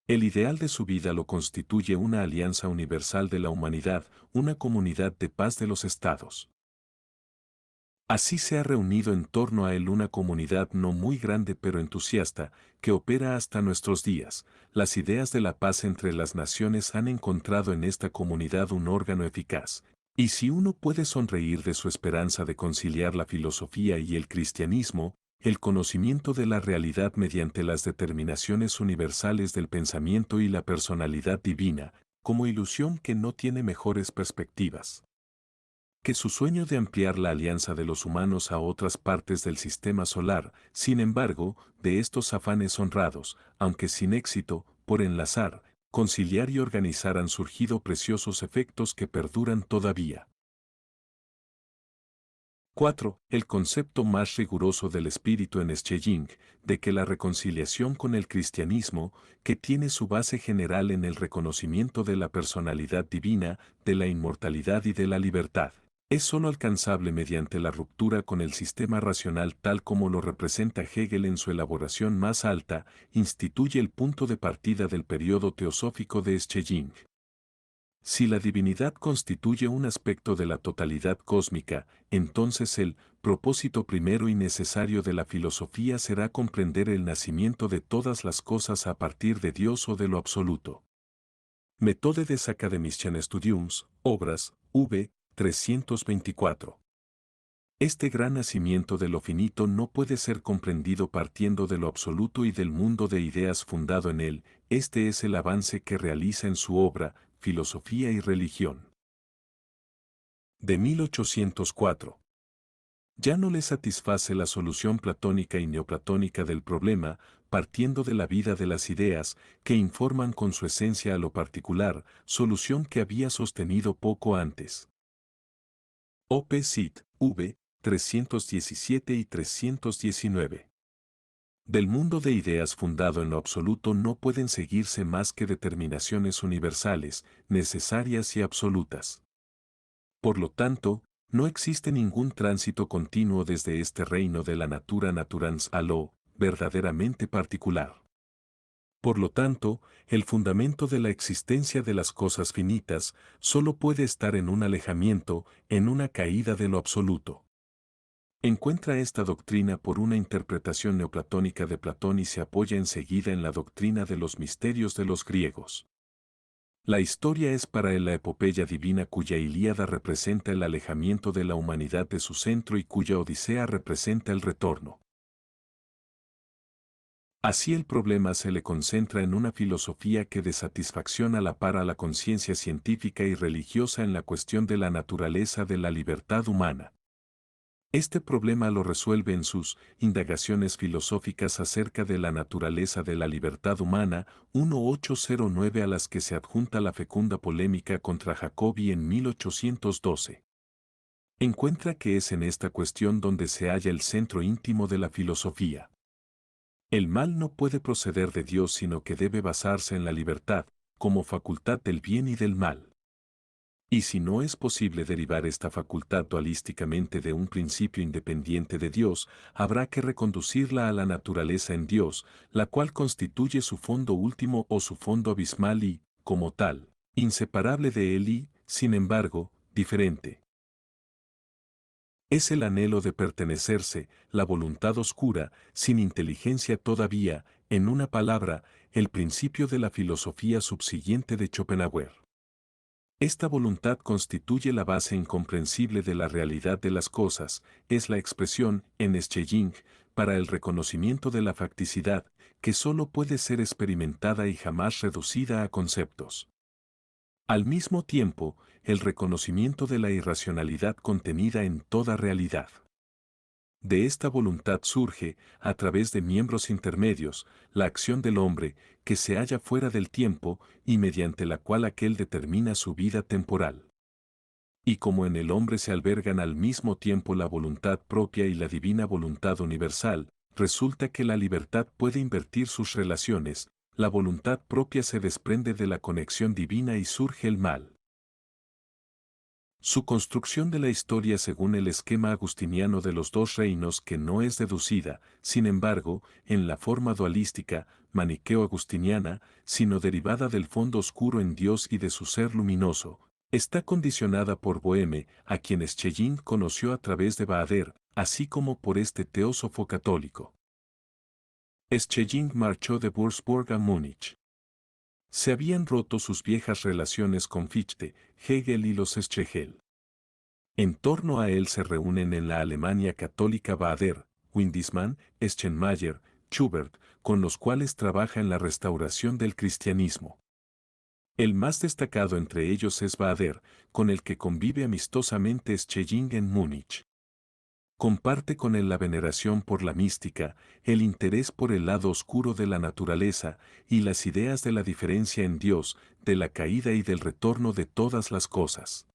El ideal de su vida lo constituye una alianza universal de la humanidad, una comunidad de paz de los estados. Así se ha reunido en torno a él una comunidad no muy grande pero entusiasta, que opera hasta nuestros días. Las ideas de la paz entre las naciones han encontrado en esta comunidad un órgano eficaz. Y si uno puede sonreír de su esperanza de conciliar la filosofía y el cristianismo, el conocimiento de la realidad mediante las determinaciones universales del pensamiento y la personalidad divina, como ilusión que no tiene mejores perspectivas que su sueño de ampliar la alianza de los humanos a otras partes del sistema solar, sin embargo, de estos afanes honrados, aunque sin éxito, por enlazar, conciliar y organizar han surgido preciosos efectos que perduran todavía. 4. El concepto más riguroso del espíritu en Schelling, de que la reconciliación con el cristianismo, que tiene su base general en el reconocimiento de la personalidad divina, de la inmortalidad y de la libertad, es sólo alcanzable mediante la ruptura con el sistema racional tal como lo representa Hegel en su elaboración más alta, instituye el punto de partida del periodo teosófico de Schelling. Si la divinidad constituye un aspecto de la totalidad cósmica, entonces el propósito primero y necesario de la filosofía será comprender el nacimiento de todas las cosas a partir de Dios o de lo absoluto. Methode des Academischen Studiums, Obras, v. 324. Este gran nacimiento de lo finito no puede ser comprendido partiendo de lo absoluto y del mundo de ideas fundado en él, este es el avance que realiza en su obra, Filosofía y Religión. De 1804. Ya no le satisface la solución platónica y neoplatónica del problema, partiendo de la vida de las ideas, que informan con su esencia a lo particular, solución que había sostenido poco antes. Op. Cit. V. 317 y 319. Del mundo de ideas fundado en lo absoluto no pueden seguirse más que determinaciones universales, necesarias y absolutas. Por lo tanto, no existe ningún tránsito continuo desde este reino de la natura naturans a lo verdaderamente particular. Por lo tanto, el fundamento de la existencia de las cosas finitas solo puede estar en un alejamiento, en una caída de lo absoluto. Encuentra esta doctrina por una interpretación neoplatónica de Platón y se apoya enseguida en la doctrina de los misterios de los griegos. La historia es para él la epopeya divina cuya Ilíada representa el alejamiento de la humanidad de su centro y cuya Odisea representa el retorno. Así el problema se le concentra en una filosofía que de satisfacción a la par a la conciencia científica y religiosa en la cuestión de la naturaleza de la libertad humana. Este problema lo resuelve en sus indagaciones filosóficas acerca de la naturaleza de la libertad humana, 1809 a las que se adjunta la fecunda polémica contra Jacobi en 1812. Encuentra que es en esta cuestión donde se halla el centro íntimo de la filosofía. El mal no puede proceder de Dios sino que debe basarse en la libertad, como facultad del bien y del mal. Y si no es posible derivar esta facultad dualísticamente de un principio independiente de Dios, habrá que reconducirla a la naturaleza en Dios, la cual constituye su fondo último o su fondo abismal y, como tal, inseparable de él y, sin embargo, diferente. Es el anhelo de pertenecerse, la voluntad oscura, sin inteligencia todavía, en una palabra, el principio de la filosofía subsiguiente de Schopenhauer. Esta voluntad constituye la base incomprensible de la realidad de las cosas, es la expresión, en Schelling, para el reconocimiento de la facticidad, que sólo puede ser experimentada y jamás reducida a conceptos. Al mismo tiempo, el reconocimiento de la irracionalidad contenida en toda realidad. De esta voluntad surge, a través de miembros intermedios, la acción del hombre, que se halla fuera del tiempo y mediante la cual aquel determina su vida temporal. Y como en el hombre se albergan al mismo tiempo la voluntad propia y la divina voluntad universal, resulta que la libertad puede invertir sus relaciones, la voluntad propia se desprende de la conexión divina y surge el mal. Su construcción de la historia según el esquema agustiniano de los dos reinos que no es deducida, sin embargo, en la forma dualística, maniqueo-agustiniana, sino derivada del fondo oscuro en Dios y de su ser luminoso, está condicionada por Boheme, a quien Schelling conoció a través de Baader, así como por este teósofo católico. Schelling marchó de Würzburg a Múnich. Se habían roto sus viejas relaciones con Fichte, Hegel y los Schlegel. En torno a él se reúnen en la Alemania católica Baader, Windismann, Eschenmayer, Schubert, con los cuales trabaja en la restauración del cristianismo. El más destacado entre ellos es Baader, con el que convive amistosamente Schelling en Múnich. Comparte con él la veneración por la mística, el interés por el lado oscuro de la naturaleza y las ideas de la diferencia en Dios, de la caída y del retorno de todas las cosas.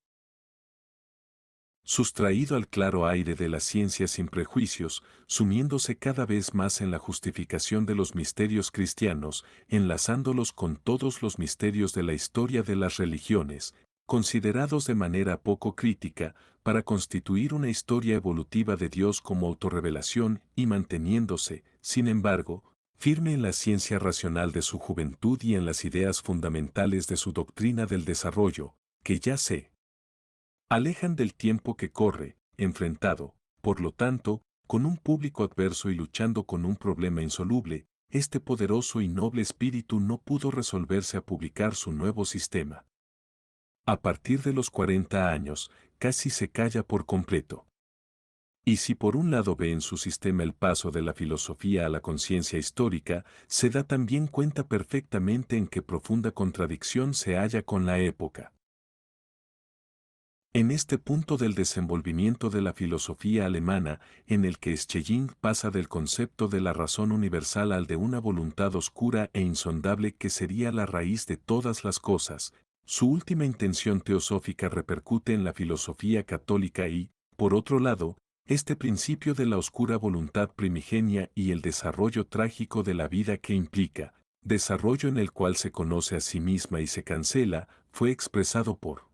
Sustraído al claro aire de la ciencia sin prejuicios, sumiéndose cada vez más en la justificación de los misterios cristianos, enlazándolos con todos los misterios de la historia de las religiones, considerados de manera poco crítica, para constituir una historia evolutiva de Dios como autorrevelación y manteniéndose, sin embargo, firme en la ciencia racional de su juventud y en las ideas fundamentales de su doctrina del desarrollo, que ya se alejan del tiempo que corre, enfrentado, por lo tanto, con un público adverso y luchando con un problema insoluble, este poderoso y noble espíritu no pudo resolverse a publicar su nuevo sistema. A partir de los 40 años, casi se calla por completo. Y si por un lado ve en su sistema el paso de la filosofía a la conciencia histórica, se da también cuenta perfectamente en qué profunda contradicción se halla con la época. En este punto del desenvolvimiento de la filosofía alemana, en el que Schelling pasa del concepto de la razón universal al de una voluntad oscura e insondable que sería la raíz de todas las cosas, su última intención teosófica repercute en la filosofía católica y, por otro lado, este principio de la oscura voluntad primigenia y el desarrollo trágico de la vida que implica, desarrollo en el cual se conoce a sí misma y se cancela, fue expresado por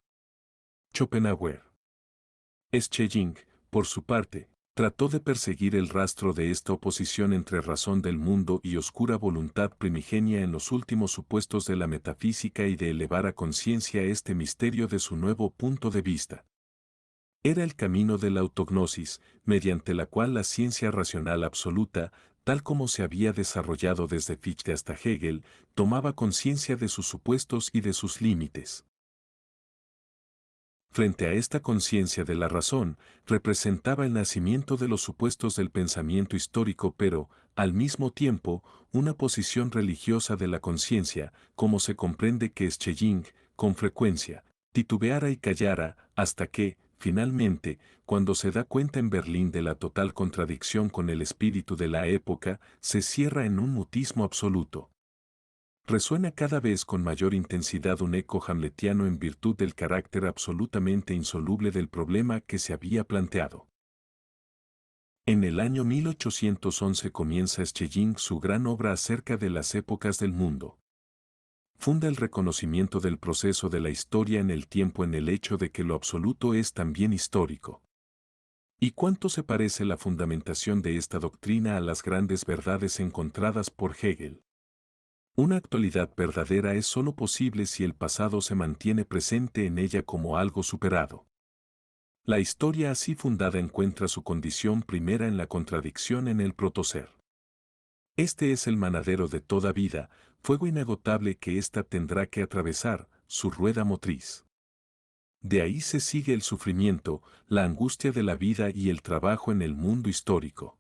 Schopenhauer. Schelling, por su parte, trató de perseguir el rastro de esta oposición entre razón del mundo y oscura voluntad primigenia en los últimos supuestos de la metafísica y de elevar a conciencia este misterio de su nuevo punto de vista. Era el camino de la autognosis, mediante la cual la ciencia racional absoluta, tal como se había desarrollado desde Fichte hasta Hegel, tomaba conciencia de sus supuestos y de sus límites. Frente a esta conciencia de la razón, representaba el nacimiento de los supuestos del pensamiento histórico pero, al mismo tiempo, una posición religiosa de la conciencia, como se comprende que Schelling, con frecuencia, titubeara y callara, hasta que, finalmente, cuando se da cuenta en Berlín de la total contradicción con el espíritu de la época, se cierra en un mutismo absoluto. Resuena cada vez con mayor intensidad un eco hamletiano en virtud del carácter absolutamente insoluble del problema que se había planteado. En el año 1811 comienza Schelling su gran obra acerca de las épocas del mundo. Funda el reconocimiento del proceso de la historia en el tiempo en el hecho de que lo absoluto es también histórico. ¿Y cuánto se parece la fundamentación de esta doctrina a las grandes verdades encontradas por Hegel? Una actualidad verdadera es sólo posible si el pasado se mantiene presente en ella como algo superado. La historia así fundada encuentra su condición primera en la contradicción en el protoser. Este es el manadero de toda vida, fuego inagotable que ésta tendrá que atravesar, su rueda motriz. De ahí se sigue el sufrimiento, la angustia de la vida y el trabajo en el mundo histórico.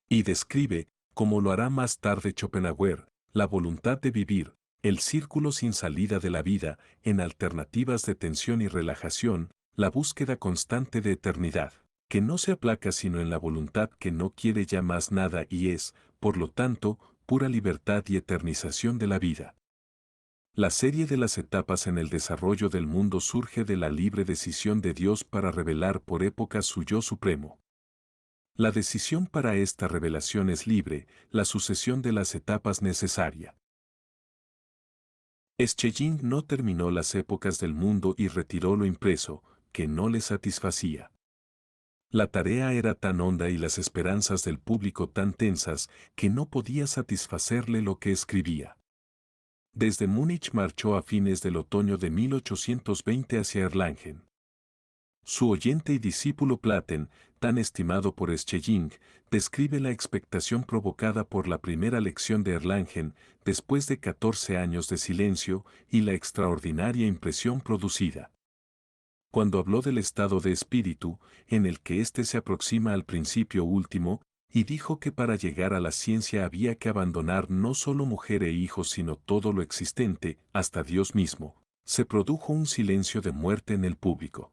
Y describe, como lo hará más tarde Schopenhauer, la voluntad de vivir, el círculo sin salida de la vida, en alternativas de tensión y relajación, la búsqueda constante de eternidad, que no se aplaca sino en la voluntad que no quiere ya más nada y es, por lo tanto, pura libertad y eternización de la vida. La serie de las etapas en el desarrollo del mundo surge de la libre decisión de Dios para revelar por épocas su yo supremo. La decisión para esta revelación es libre, la sucesión de las etapas necesaria. Eschelin no terminó las épocas del mundo y retiró lo impreso, que no le satisfacía. La tarea era tan honda y las esperanzas del público tan tensas que no podía satisfacerle lo que escribía. Desde Múnich marchó a fines del otoño de 1820 hacia Erlangen. Su oyente y discípulo Platen, tan estimado por Schelling, describe la expectación provocada por la primera lección de Erlangen, después de 14 años de silencio, y la extraordinaria impresión producida. Cuando habló del estado de espíritu, en el que éste se aproxima al principio último, y dijo que para llegar a la ciencia había que abandonar no solo mujer e hijos sino todo lo existente, hasta Dios mismo, se produjo un silencio de muerte en el público.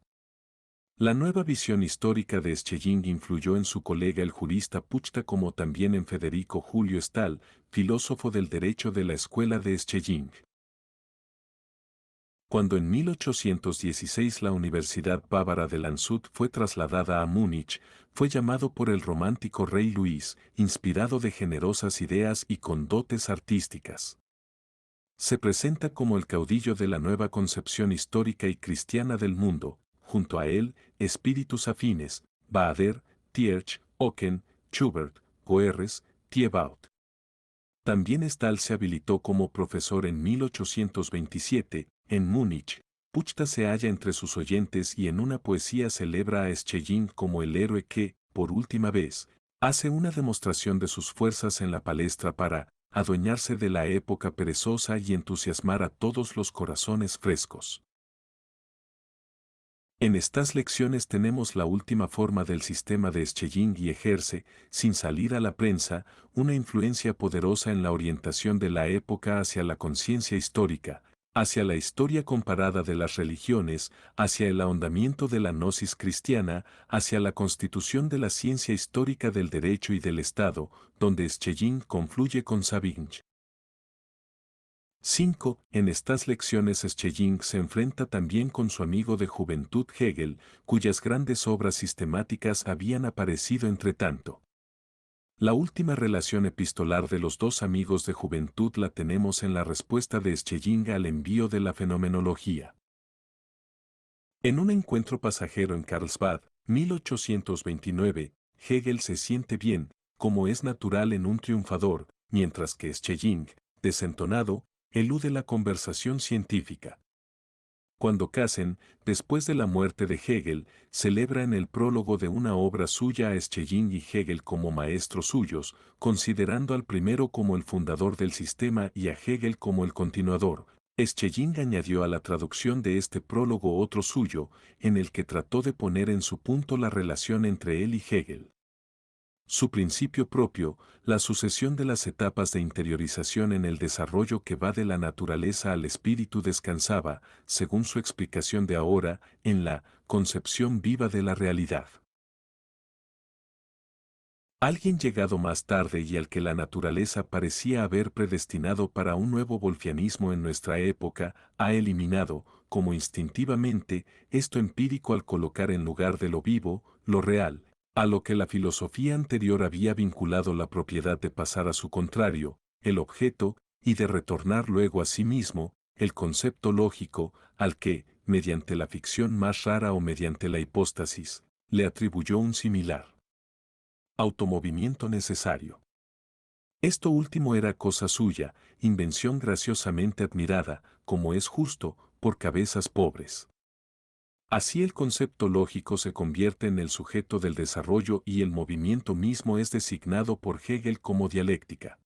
La nueva visión histórica de Schelling influyó en su colega el jurista Puchta como también en Federico Julio Stahl, filósofo del derecho de la escuela de Schelling. Cuando en 1816 la Universidad Bávara de Landshut fue trasladada a Múnich, fue llamado por el romántico rey Luis, inspirado de generosas ideas y con dotes artísticas. Se presenta como el caudillo de la nueva concepción histórica y cristiana del mundo, junto a él, espíritus afines, Baader, Tierch, Oken, Schubert, Goerres, Thiebaud. También Stahl se habilitó como profesor en 1827, en Múnich. Puchta se halla entre sus oyentes y en una poesía celebra a Schelling como el héroe que, por última vez, hace una demostración de sus fuerzas en la palestra para adueñarse de la época perezosa y entusiasmar a todos los corazones frescos. En estas lecciones tenemos la última forma del sistema de Schelling y ejerce, sin salir a la prensa, una influencia poderosa en la orientación de la época hacia la conciencia histórica, hacia la historia comparada de las religiones, hacia el ahondamiento de la gnosis cristiana, hacia la constitución de la ciencia histórica del derecho y del Estado, donde Schelling confluye con Savigny. 5. En estas lecciones Schelling se enfrenta también con su amigo de juventud Hegel, cuyas grandes obras sistemáticas habían aparecido entre tanto. La última relación epistolar de los dos amigos de juventud la tenemos en la respuesta de Schelling al envío de la fenomenología. En un encuentro pasajero en Karlsbad, 1829, Hegel se siente bien, como es natural en un triunfador, mientras que Schelling, desentonado, elude la conversación científica. Cuando Cassen, después de la muerte de Hegel, celebra en el prólogo de una obra suya a Schelling y Hegel como maestros suyos, considerando al primero como el fundador del sistema y a Hegel como el continuador, Schelling añadió a la traducción de este prólogo otro suyo, en el que trató de poner en su punto la relación entre él y Hegel. Su principio propio, la sucesión de las etapas de interiorización en el desarrollo que va de la naturaleza al espíritu descansaba, según su explicación de ahora, en la concepción viva de la realidad. Alguien llegado más tarde y al que la naturaleza parecía haber predestinado para un nuevo wolfianismo en nuestra época, ha eliminado, como instintivamente, esto empírico al colocar en lugar de lo vivo, lo real, a lo que la filosofía anterior había vinculado la propiedad de pasar a su contrario, el objeto, y de retornar luego a sí mismo, el concepto lógico, al que, mediante la ficción más rara o mediante la hipóstasis, le atribuyó un similar automovimiento necesario. Esto último era cosa suya, invención graciosamente admirada, como es justo, por cabezas pobres. Así el concepto lógico se convierte en el sujeto del desarrollo y el movimiento mismo es designado por Hegel como dialéctica.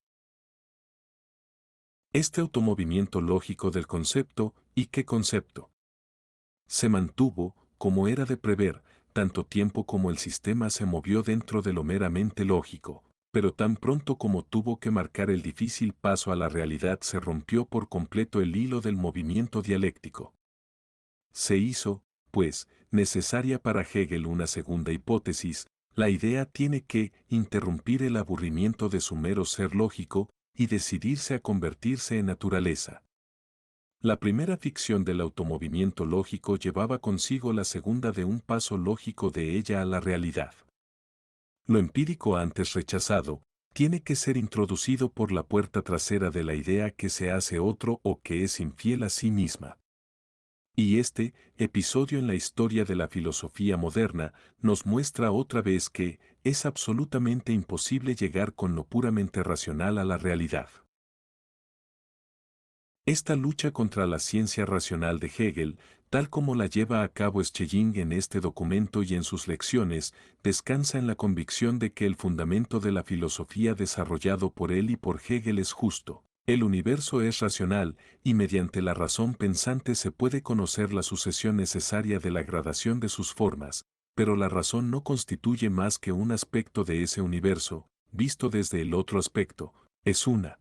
Este automovimiento lógico del concepto, ¿y qué concepto? Se mantuvo, como era de prever, tanto tiempo como el sistema se movió dentro de lo meramente lógico, pero tan pronto como tuvo que marcar el difícil paso a la realidad se rompió por completo el hilo del movimiento dialéctico. Se hizo, pues, necesaria para Hegel una segunda hipótesis, la idea tiene que interrumpir el aburrimiento de su mero ser lógico y decidirse a convertirse en naturaleza. La primera ficción del automovimiento lógico llevaba consigo la segunda de un paso lógico de ella a la realidad. Lo empírico antes rechazado, tiene que ser introducido por la puerta trasera de la idea que se hace otro o que es infiel a sí misma. Y este episodio en la historia de la filosofía moderna nos muestra otra vez que es absolutamente imposible llegar con lo puramente racional a la realidad. Esta lucha contra la ciencia racional de Hegel, tal como la lleva a cabo Schelling en este documento y en sus lecciones, descansa en la convicción de que el fundamento de la filosofía desarrollado por él y por Hegel es justo. El universo es racional, y mediante la razón pensante se puede conocer la sucesión necesaria de la gradación de sus formas, pero la razón no constituye más que un aspecto de ese universo, visto desde el otro aspecto, es una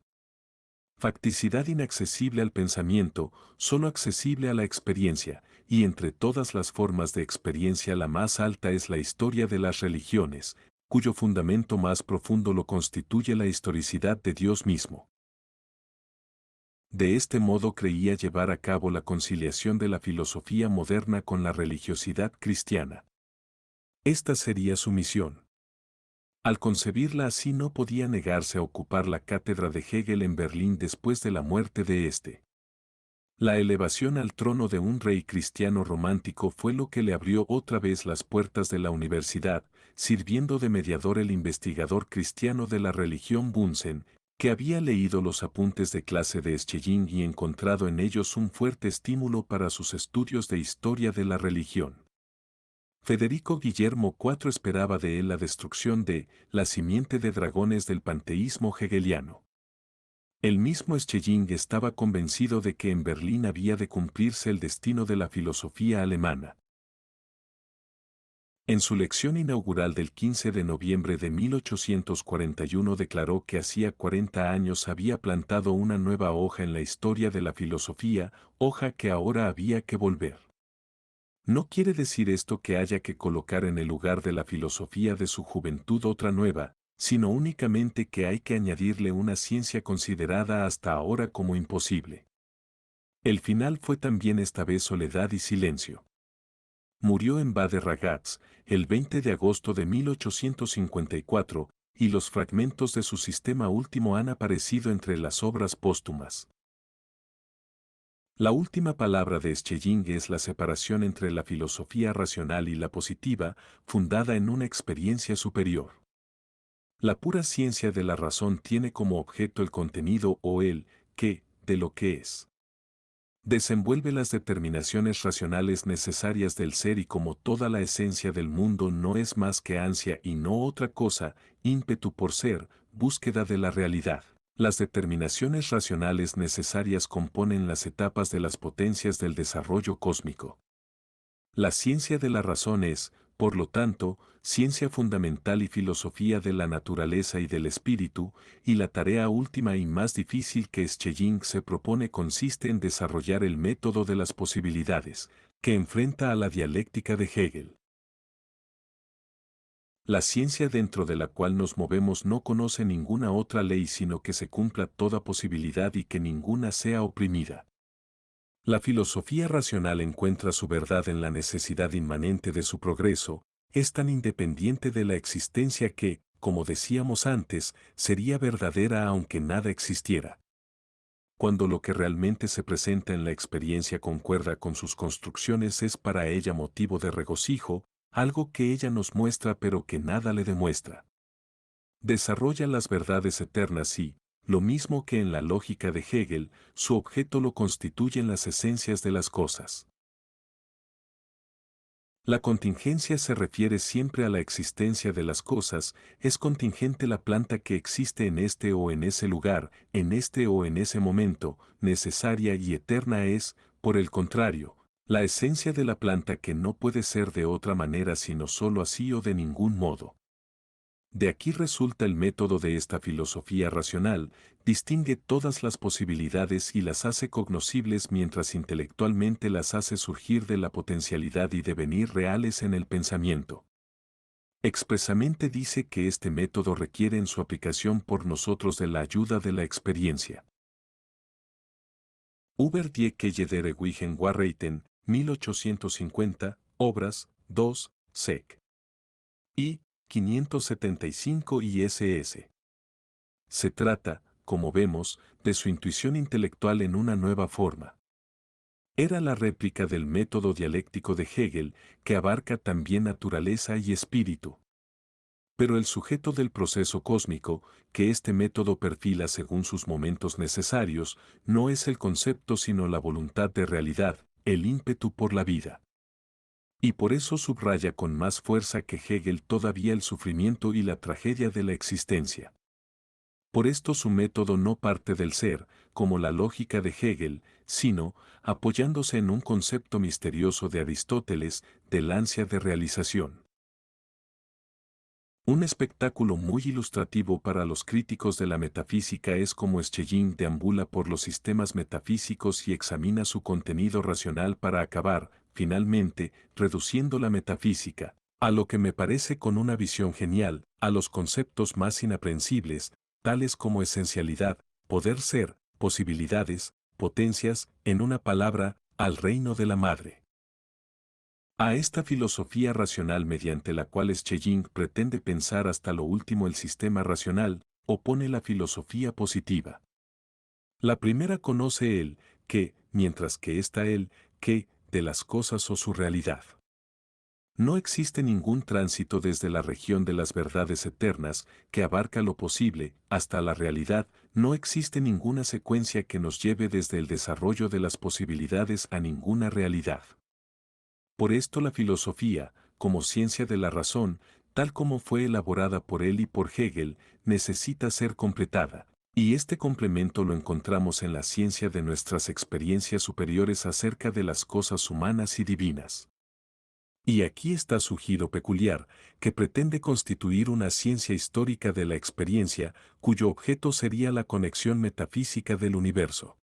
facticidad inaccesible al pensamiento, solo accesible a la experiencia, y entre todas las formas de experiencia la más alta es la historia de las religiones, cuyo fundamento más profundo lo constituye la historicidad de Dios mismo. De este modo creía llevar a cabo la conciliación de la filosofía moderna con la religiosidad cristiana. Esta sería su misión. Al concebirla así no podía negarse a ocupar la cátedra de Hegel en Berlín después de la muerte de éste. La elevación al trono de un rey cristiano romántico fue lo que le abrió otra vez las puertas de la universidad, sirviendo de mediador el investigador cristiano de la religión Bunsen, que había leído los apuntes de clase de Schelling y encontrado en ellos un fuerte estímulo para sus estudios de historia de la religión. Federico Guillermo IV esperaba de él la destrucción de la simiente de dragones del panteísmo hegeliano. El mismo Schelling estaba convencido de que en Berlín había de cumplirse el destino de la filosofía alemana. En su lección inaugural del 15 de noviembre de 1841 declaró que hacía 40 años había plantado una nueva hoja en la historia de la filosofía, hoja que ahora había que volver. No quiere decir esto que haya que colocar en el lugar de la filosofía de su juventud otra nueva, sino únicamente que hay que añadirle una ciencia considerada hasta ahora como imposible. El final fue también esta vez soledad y silencio. Murió en Bad Ragaz, el 20 de agosto de 1854, y los fragmentos de su sistema último han aparecido entre las obras póstumas. La última palabra de Schelling es la separación entre la filosofía racional y la positiva, fundada en una experiencia superior. La pura ciencia de la razón tiene como objeto el contenido o el qué de lo que es. Desenvuelve las determinaciones racionales necesarias del ser y como toda la esencia del mundo no es más que ansia y no otra cosa, ímpetu por ser, búsqueda de la realidad. Las determinaciones racionales necesarias componen las etapas de las potencias del desarrollo cósmico. La ciencia de la razón es, por lo tanto, ciencia fundamental y filosofía de la naturaleza y del espíritu, y la tarea última y más difícil que Schelling se propone consiste en desarrollar el método de las posibilidades, que enfrenta a la dialéctica de Hegel. La ciencia dentro de la cual nos movemos no conoce ninguna otra ley sino que se cumpla toda posibilidad y que ninguna sea oprimida. La filosofía racional encuentra su verdad en la necesidad inmanente de su progreso, es tan independiente de la existencia que, como decíamos antes, sería verdadera aunque nada existiera. Cuando lo que realmente se presenta en la experiencia concuerda con sus construcciones es para ella motivo de regocijo, algo que ella nos muestra pero que nada le demuestra. Desarrolla las verdades eternas y, lo mismo que en la lógica de Hegel, su objeto lo constituyen las esencias de las cosas. La contingencia se refiere siempre a la existencia de las cosas, es contingente la planta que existe en este o en ese lugar, en este o en ese momento, necesaria y eterna es, por el contrario, la esencia de la planta que no puede ser de otra manera sino solo así o de ningún modo. De aquí resulta el método de esta filosofía racional, distingue todas las posibilidades y las hace cognoscibles mientras intelectualmente las hace surgir de la potencialidad y devenir reales en el pensamiento. Expresamente dice que este método requiere en su aplicación por nosotros de la ayuda de la experiencia. Über die Kelledere Warreiten, 1850, obras, 2, sec. I. 575 ISS. Se trata, como vemos, de su intuición intelectual en una nueva forma. Era la réplica del método dialéctico de Hegel, que abarca también naturaleza y espíritu. Pero el sujeto del proceso cósmico, que este método perfila según sus momentos necesarios, no es el concepto sino la voluntad de realidad, el ímpetu por la vida. Y por eso subraya con más fuerza que Hegel todavía el sufrimiento y la tragedia de la existencia. Por esto su método no parte del ser, como la lógica de Hegel, sino, apoyándose en un concepto misterioso de Aristóteles, del ansia de realización. Un espectáculo muy ilustrativo para los críticos de la metafísica es como Schelling deambula por los sistemas metafísicos y examina su contenido racional para acabar, finalmente, reduciendo la metafísica, a lo que me parece con una visión genial, a los conceptos más inaprensibles, tales como esencialidad, poder ser, posibilidades, potencias, en una palabra, al reino de la madre. A esta filosofía racional mediante la cual Schelling pretende pensar hasta lo último el sistema racional, opone la filosofía positiva. La primera conoce el qué, mientras que esta el qué de las cosas o su realidad. No existe ningún tránsito desde la región de las verdades eternas, que abarca lo posible, hasta la realidad, no existe ninguna secuencia que nos lleve desde el desarrollo de las posibilidades a ninguna realidad. Por esto la filosofía, como ciencia de la razón, tal como fue elaborada por él y por Hegel, necesita ser completada, y este complemento lo encontramos en la ciencia de nuestras experiencias superiores acerca de las cosas humanas y divinas. Y aquí está su giro peculiar, que pretende constituir una ciencia histórica de la experiencia, cuyo objeto sería la conexión metafísica del universo.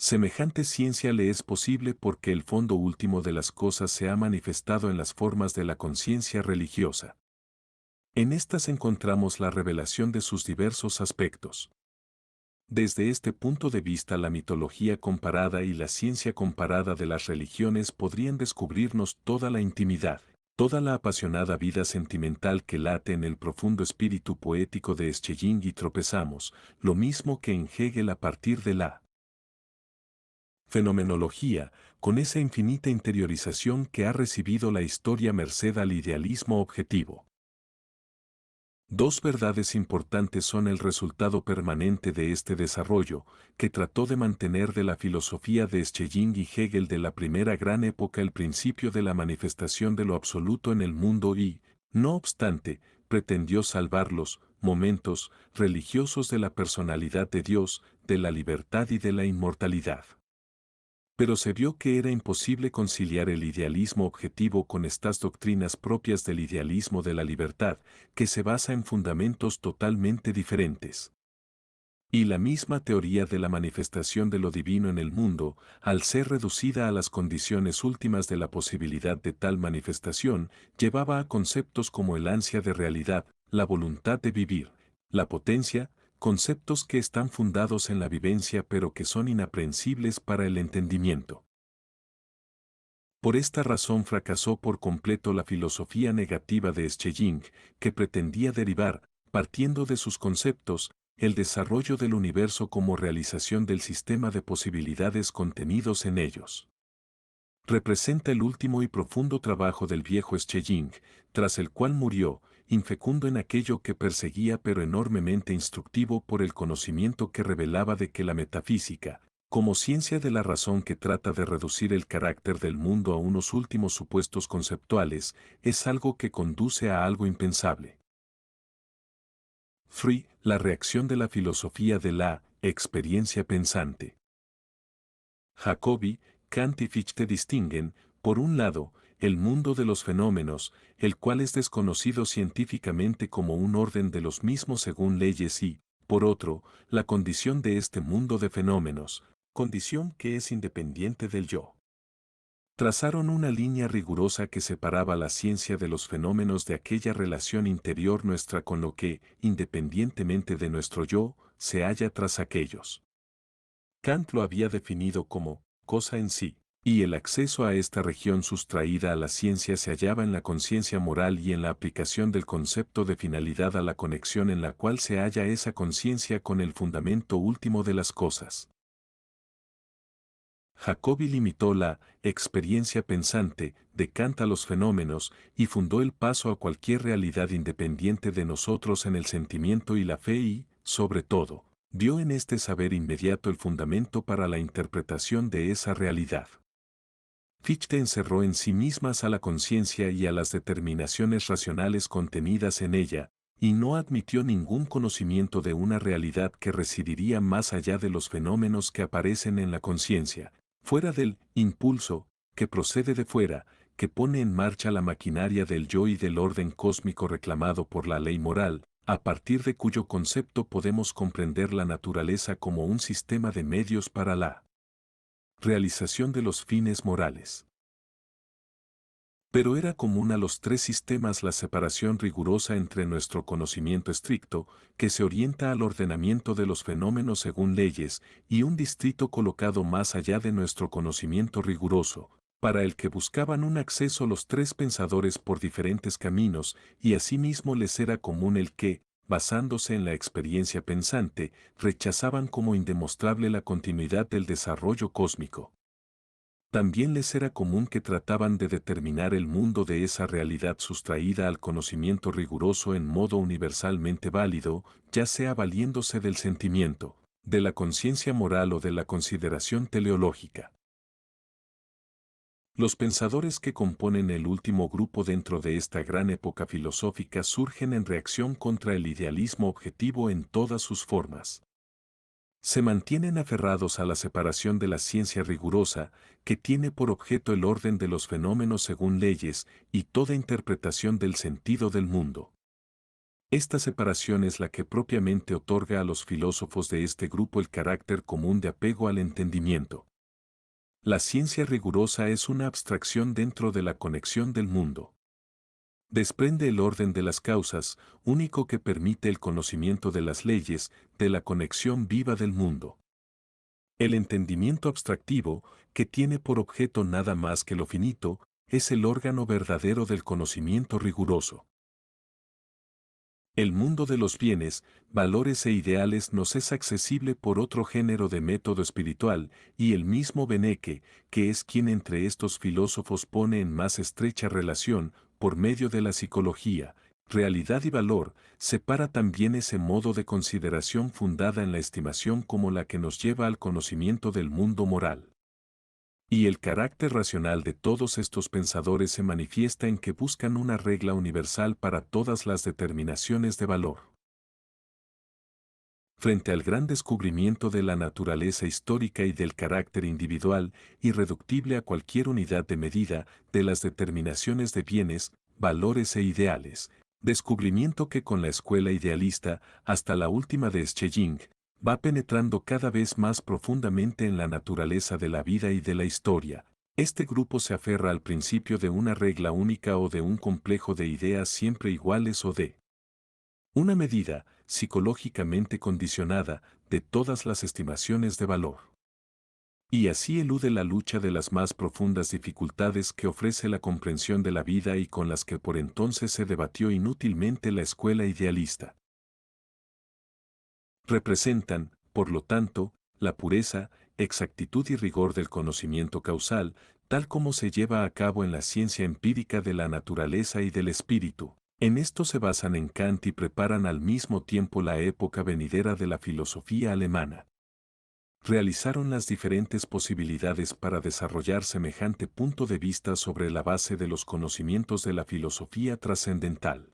Semejante ciencia le es posible porque el fondo último de las cosas se ha manifestado en las formas de la conciencia religiosa. En estas encontramos la revelación de sus diversos aspectos. Desde este punto de vista la mitología comparada y la ciencia comparada de las religiones podrían descubrirnos toda la intimidad, toda la apasionada vida sentimental que late en el profundo espíritu poético de Schelling y tropezamos, lo mismo que en Hegel a partir de la fenomenología, con esa infinita interiorización que ha recibido la historia merced al idealismo objetivo. Dos verdades importantes son el resultado permanente de este desarrollo, que trató de mantener de la filosofía de Schelling y Hegel de la primera gran época el principio de la manifestación de lo absoluto en el mundo y, no obstante, pretendió salvar los momentos religiosos de la personalidad de Dios, de la libertad y de la inmortalidad. Pero se vio que era imposible conciliar el idealismo objetivo con estas doctrinas propias del idealismo de la libertad, que se basa en fundamentos totalmente diferentes. Y la misma teoría de la manifestación de lo divino en el mundo, al ser reducida a las condiciones últimas de la posibilidad de tal manifestación, llevaba a conceptos como el ansia de realidad, la voluntad de vivir, la potencia, conceptos que están fundados en la vivencia pero que son inaprehensibles para el entendimiento. Por esta razón fracasó por completo la filosofía negativa de Schelling, que pretendía derivar, partiendo de sus conceptos, el desarrollo del universo como realización del sistema de posibilidades contenidos en ellos. Representa el último y profundo trabajo del viejo Schelling, tras el cual murió, infecundo en aquello que perseguía pero enormemente instructivo por el conocimiento que revelaba de que la metafísica, como ciencia de la razón que trata de reducir el carácter del mundo a unos últimos supuestos conceptuales, es algo que conduce a algo impensable. Free, la reacción de la filosofía de la experiencia pensante. Jacobi, Kant y Fichte distinguen, por un lado, el mundo de los fenómenos, el cual es desconocido científicamente como un orden de los mismos según leyes y, por otro, la condición de este mundo de fenómenos, condición que es independiente del yo. Trazaron una línea rigurosa que separaba la ciencia de los fenómenos de aquella relación interior nuestra con lo que, independientemente de nuestro yo, se halla tras aquellos. Kant lo había definido como cosa en sí, y el acceso a esta región sustraída a la ciencia se hallaba en la conciencia moral y en la aplicación del concepto de finalidad a la conexión en la cual se halla esa conciencia con el fundamento último de las cosas. Jacobi limitó la experiencia pensante de Kant a los fenómenos y fundó el paso a cualquier realidad independiente de nosotros en el sentimiento y la fe y, sobre todo, dio en este saber inmediato el fundamento para la interpretación de esa realidad. Fichte encerró en sí mismas a la conciencia y a las determinaciones racionales contenidas en ella, y no admitió ningún conocimiento de una realidad que residiría más allá de los fenómenos que aparecen en la conciencia, fuera del impulso, que procede de fuera, que pone en marcha la maquinaria del yo y del orden cósmico reclamado por la ley moral, a partir de cuyo concepto podemos comprender la naturaleza como un sistema de medios para la realización de los fines morales. Pero era común a los tres sistemas la separación rigurosa entre nuestro conocimiento estricto, que se orienta al ordenamiento de los fenómenos según leyes, y un distrito colocado más allá de nuestro conocimiento riguroso, para el que buscaban un acceso los tres pensadores por diferentes caminos, y asimismo les era común el que, basándose en la experiencia pensante, rechazaban como indemostrable la continuidad del desarrollo cósmico. También les era común que trataban de determinar el mundo de esa realidad sustraída al conocimiento riguroso en modo universalmente válido, ya sea valiéndose del sentimiento, de la conciencia moral o de la consideración teleológica. Los pensadores que componen el último grupo dentro de esta gran época filosófica surgen en reacción contra el idealismo objetivo en todas sus formas. Se mantienen aferrados a la separación de la ciencia rigurosa, que tiene por objeto el orden de los fenómenos según leyes y toda interpretación del sentido del mundo. Esta separación es la que propiamente otorga a los filósofos de este grupo el carácter común de apego al entendimiento. La ciencia rigurosa es una abstracción dentro de la conexión del mundo. Desprende el orden de las causas, único que permite el conocimiento de las leyes, de la conexión viva del mundo. El entendimiento abstractivo, que tiene por objeto nada más que lo finito, es el órgano verdadero del conocimiento riguroso. El mundo de los bienes, valores e ideales nos es accesible por otro género de método espiritual, y el mismo Beneke, que es quien entre estos filósofos pone en más estrecha relación, por medio de la psicología, realidad y valor, separa también ese modo de consideración fundada en la estimación como la que nos lleva al conocimiento del mundo moral. Y el carácter racional de todos estos pensadores se manifiesta en que buscan una regla universal para todas las determinaciones de valor. Frente al gran descubrimiento de la naturaleza histórica y del carácter individual, irreductible a cualquier unidad de medida, de las determinaciones de bienes, valores e ideales, descubrimiento que con la escuela idealista, hasta la última de Schelling, va penetrando cada vez más profundamente en la naturaleza de la vida y de la historia. Este grupo se aferra al principio de una regla única o de un complejo de ideas siempre iguales o de una medida, psicológicamente condicionada, de todas las estimaciones de valor. Y así elude la lucha de las más profundas dificultades que ofrece la comprensión de la vida y con las que por entonces se debatió inútilmente la escuela idealista. Representan, por lo tanto, la pureza, exactitud y rigor del conocimiento causal, tal como se lleva a cabo en la ciencia empírica de la naturaleza y del espíritu. En esto se basan en Kant y preparan al mismo tiempo la época venidera de la filosofía alemana. Realizaron las diferentes posibilidades para desarrollar semejante punto de vista sobre la base de los conocimientos de la filosofía trascendental.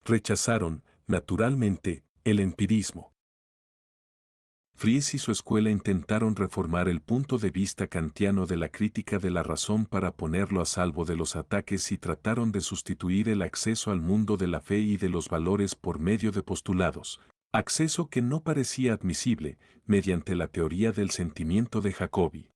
Rechazaron, naturalmente, el empirismo. Fries y su escuela intentaron reformar el punto de vista kantiano de la crítica de la razón para ponerlo a salvo de los ataques y trataron de sustituir el acceso al mundo de la fe y de los valores por medio de postulados, acceso que no parecía admisible, mediante la teoría del sentimiento de Jacobi.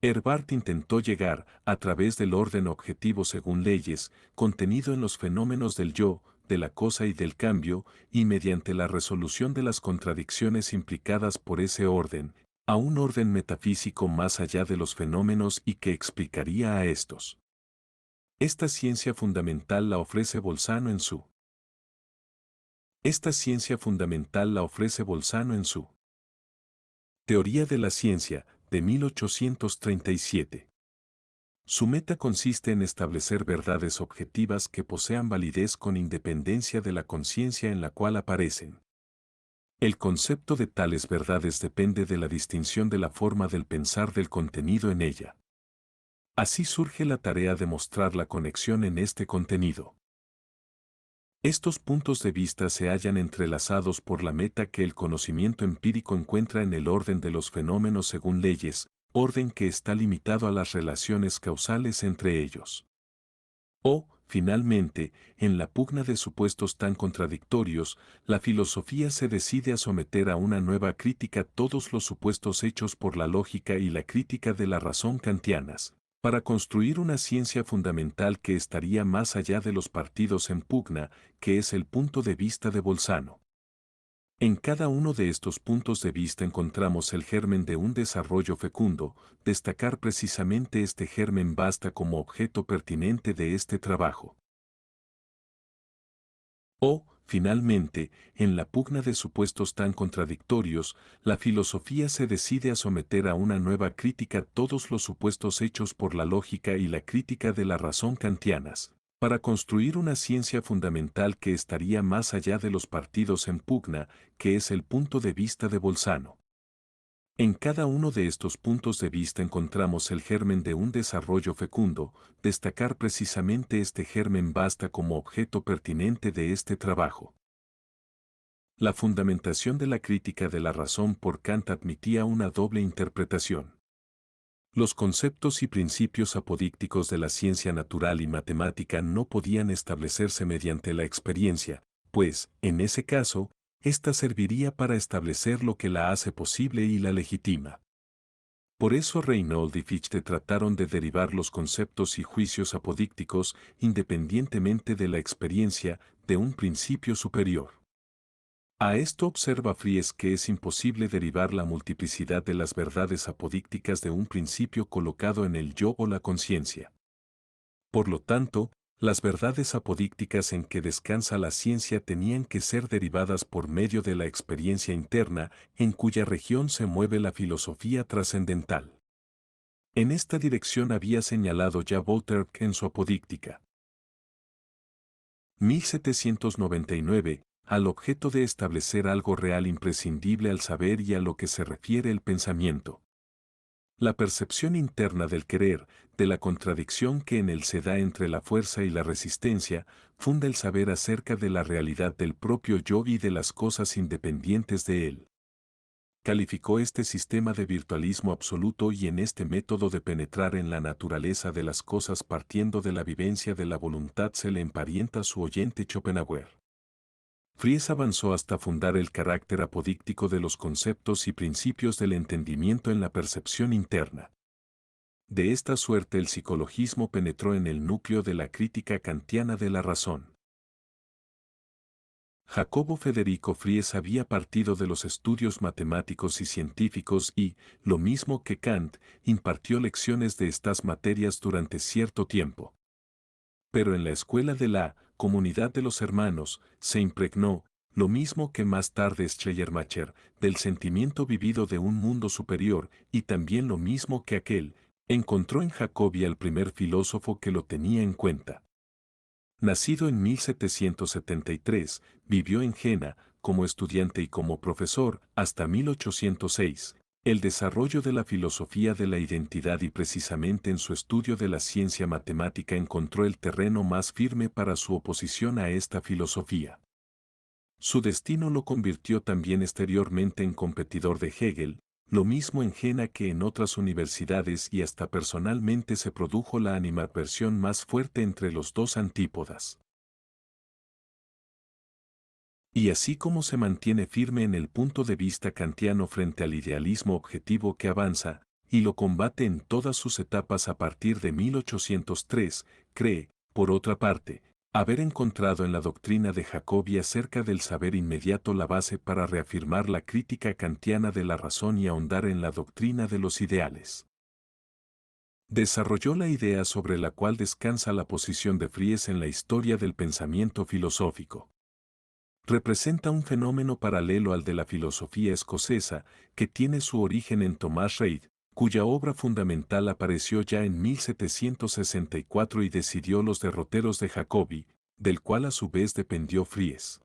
Herbart intentó llegar, a través del orden objetivo según leyes, contenido en los fenómenos del yo, de la cosa y del cambio, y mediante la resolución de las contradicciones implicadas por ese orden, a un orden metafísico más allá de los fenómenos y que explicaría a estos. Esta ciencia fundamental la ofrece Bolzano en su Teoría de la ciencia, de 1837. Su meta consiste en establecer verdades objetivas que posean validez con independencia de la conciencia en la cual aparecen. El concepto de tales verdades depende de la distinción de la forma del pensar del contenido en ella. Así surge la tarea de mostrar la conexión en este contenido. Estos puntos de vista se hallan entrelazados por la meta que el conocimiento empírico encuentra en el orden de los fenómenos según leyes, orden que está limitado a las relaciones causales entre ellos. O, finalmente, en la pugna de supuestos tan contradictorios, la filosofía se decide a someter a una nueva crítica todos los supuestos hechos por la lógica y la crítica de la razón kantianas, para construir una ciencia fundamental que estaría más allá de los partidos en pugna, que es el punto de vista de Bolzano. En cada uno de estos puntos de vista encontramos el germen de un desarrollo fecundo, destacar precisamente este germen basta como objeto pertinente de este trabajo. O, finalmente, en la pugna de supuestos tan contradictorios, la filosofía se decide a someter a una nueva crítica todos los supuestos hechos por la lógica y la crítica de la razón kantianas, para construir una ciencia fundamental que estaría más allá de los partidos en pugna, que es el punto de vista de Bolzano. En cada uno de estos puntos de vista encontramos el germen de un desarrollo fecundo, destacar precisamente este germen basta como objeto pertinente de este trabajo. La fundamentación de la crítica de la razón por Kant admitía una doble interpretación. Los conceptos y principios apodícticos de la ciencia natural y matemática no podían establecerse mediante la experiencia, pues, en ese caso, ésta serviría para establecer lo que la hace posible y la legitima. Por eso Reinhold y Fichte trataron de derivar los conceptos y juicios apodícticos, independientemente de la experiencia, de un principio superior. A esto observa Fries que es imposible derivar la multiplicidad de las verdades apodícticas de un principio colocado en el yo o la conciencia. Por lo tanto, las verdades apodícticas en que descansa la ciencia tenían que ser derivadas por medio de la experiencia interna, en cuya región se mueve la filosofía trascendental. En esta dirección había señalado ya Voltaire en su apodíctica. 1799, al objeto de establecer algo real imprescindible al saber y a lo que se refiere el pensamiento. La percepción interna del querer, de la contradicción que en él se da entre la fuerza y la resistencia, funda el saber acerca de la realidad del propio yo y de las cosas independientes de él. Calificó este sistema de virtualismo absoluto y en este método de penetrar en la naturaleza de las cosas partiendo de la vivencia de la voluntad se le emparenta su oyente Schopenhauer. Fries avanzó hasta fundar el carácter apodíctico de los conceptos y principios del entendimiento en la percepción interna. De esta suerte el psicologismo penetró en el núcleo de la crítica kantiana de la razón. Jacobo Federico Fries había partido de los estudios matemáticos y científicos y, lo mismo que Kant, impartió lecciones de estas materias durante cierto tiempo. Pero en la escuela de la Comunidad de los Hermanos se impregnó, lo mismo que más tarde Schleiermacher, del sentimiento vivido de un mundo superior y también lo mismo que aquel, encontró en Jacobi al primer filósofo que lo tenía en cuenta. Nacido en 1773, vivió en Jena, como estudiante y como profesor, hasta 1806, el desarrollo de la filosofía de la identidad y precisamente en su estudio de la ciencia matemática encontró el terreno más firme para su oposición a esta filosofía. Su destino lo convirtió también exteriormente en competidor de Hegel, lo mismo en Jena que en otras universidades y hasta personalmente se produjo la animadversión más fuerte entre los dos antípodas. Y así como se mantiene firme en el punto de vista kantiano frente al idealismo objetivo que avanza, y lo combate en todas sus etapas a partir de 1803, cree, por otra parte, Haber encontrado en la doctrina de Jacobi acerca del saber inmediato la base para reafirmar la crítica kantiana de la razón y ahondar en la doctrina de los ideales. Desarrolló la idea sobre la cual descansa la posición de Fries en la historia del pensamiento filosófico. Representa un fenómeno paralelo al de la filosofía escocesa, que tiene su origen en Thomas Reid, cuya obra fundamental apareció ya en 1764 y decidió los derroteros de Jacobi, del cual a su vez dependió Fries.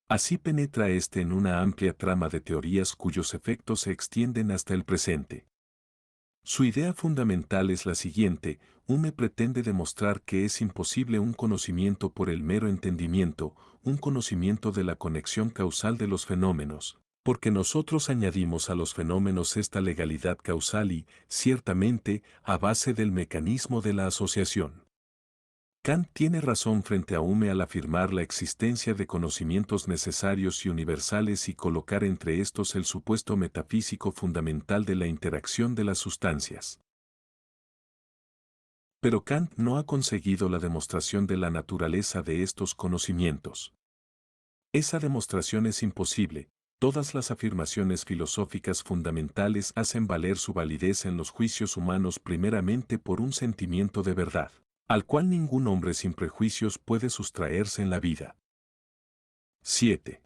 Así penetra éste en una amplia trama de teorías cuyos efectos se extienden hasta el presente. Su idea fundamental es la siguiente: Hume pretende demostrar que es imposible un conocimiento por el mero entendimiento, un conocimiento de la conexión causal de los fenómenos, porque nosotros añadimos a los fenómenos esta legalidad causal y, ciertamente, a base del mecanismo de la asociación. Kant tiene razón frente a Hume al afirmar la existencia de conocimientos necesarios y universales y colocar entre estos el supuesto metafísico fundamental de la interacción de las sustancias. Pero Kant no ha conseguido la demostración de la naturaleza de estos conocimientos. Esa demostración es imposible. Todas las afirmaciones filosóficas fundamentales hacen valer su validez en los juicios humanos primeramente por un sentimiento de verdad, al cual ningún hombre sin prejuicios puede sustraerse en la vida. 7.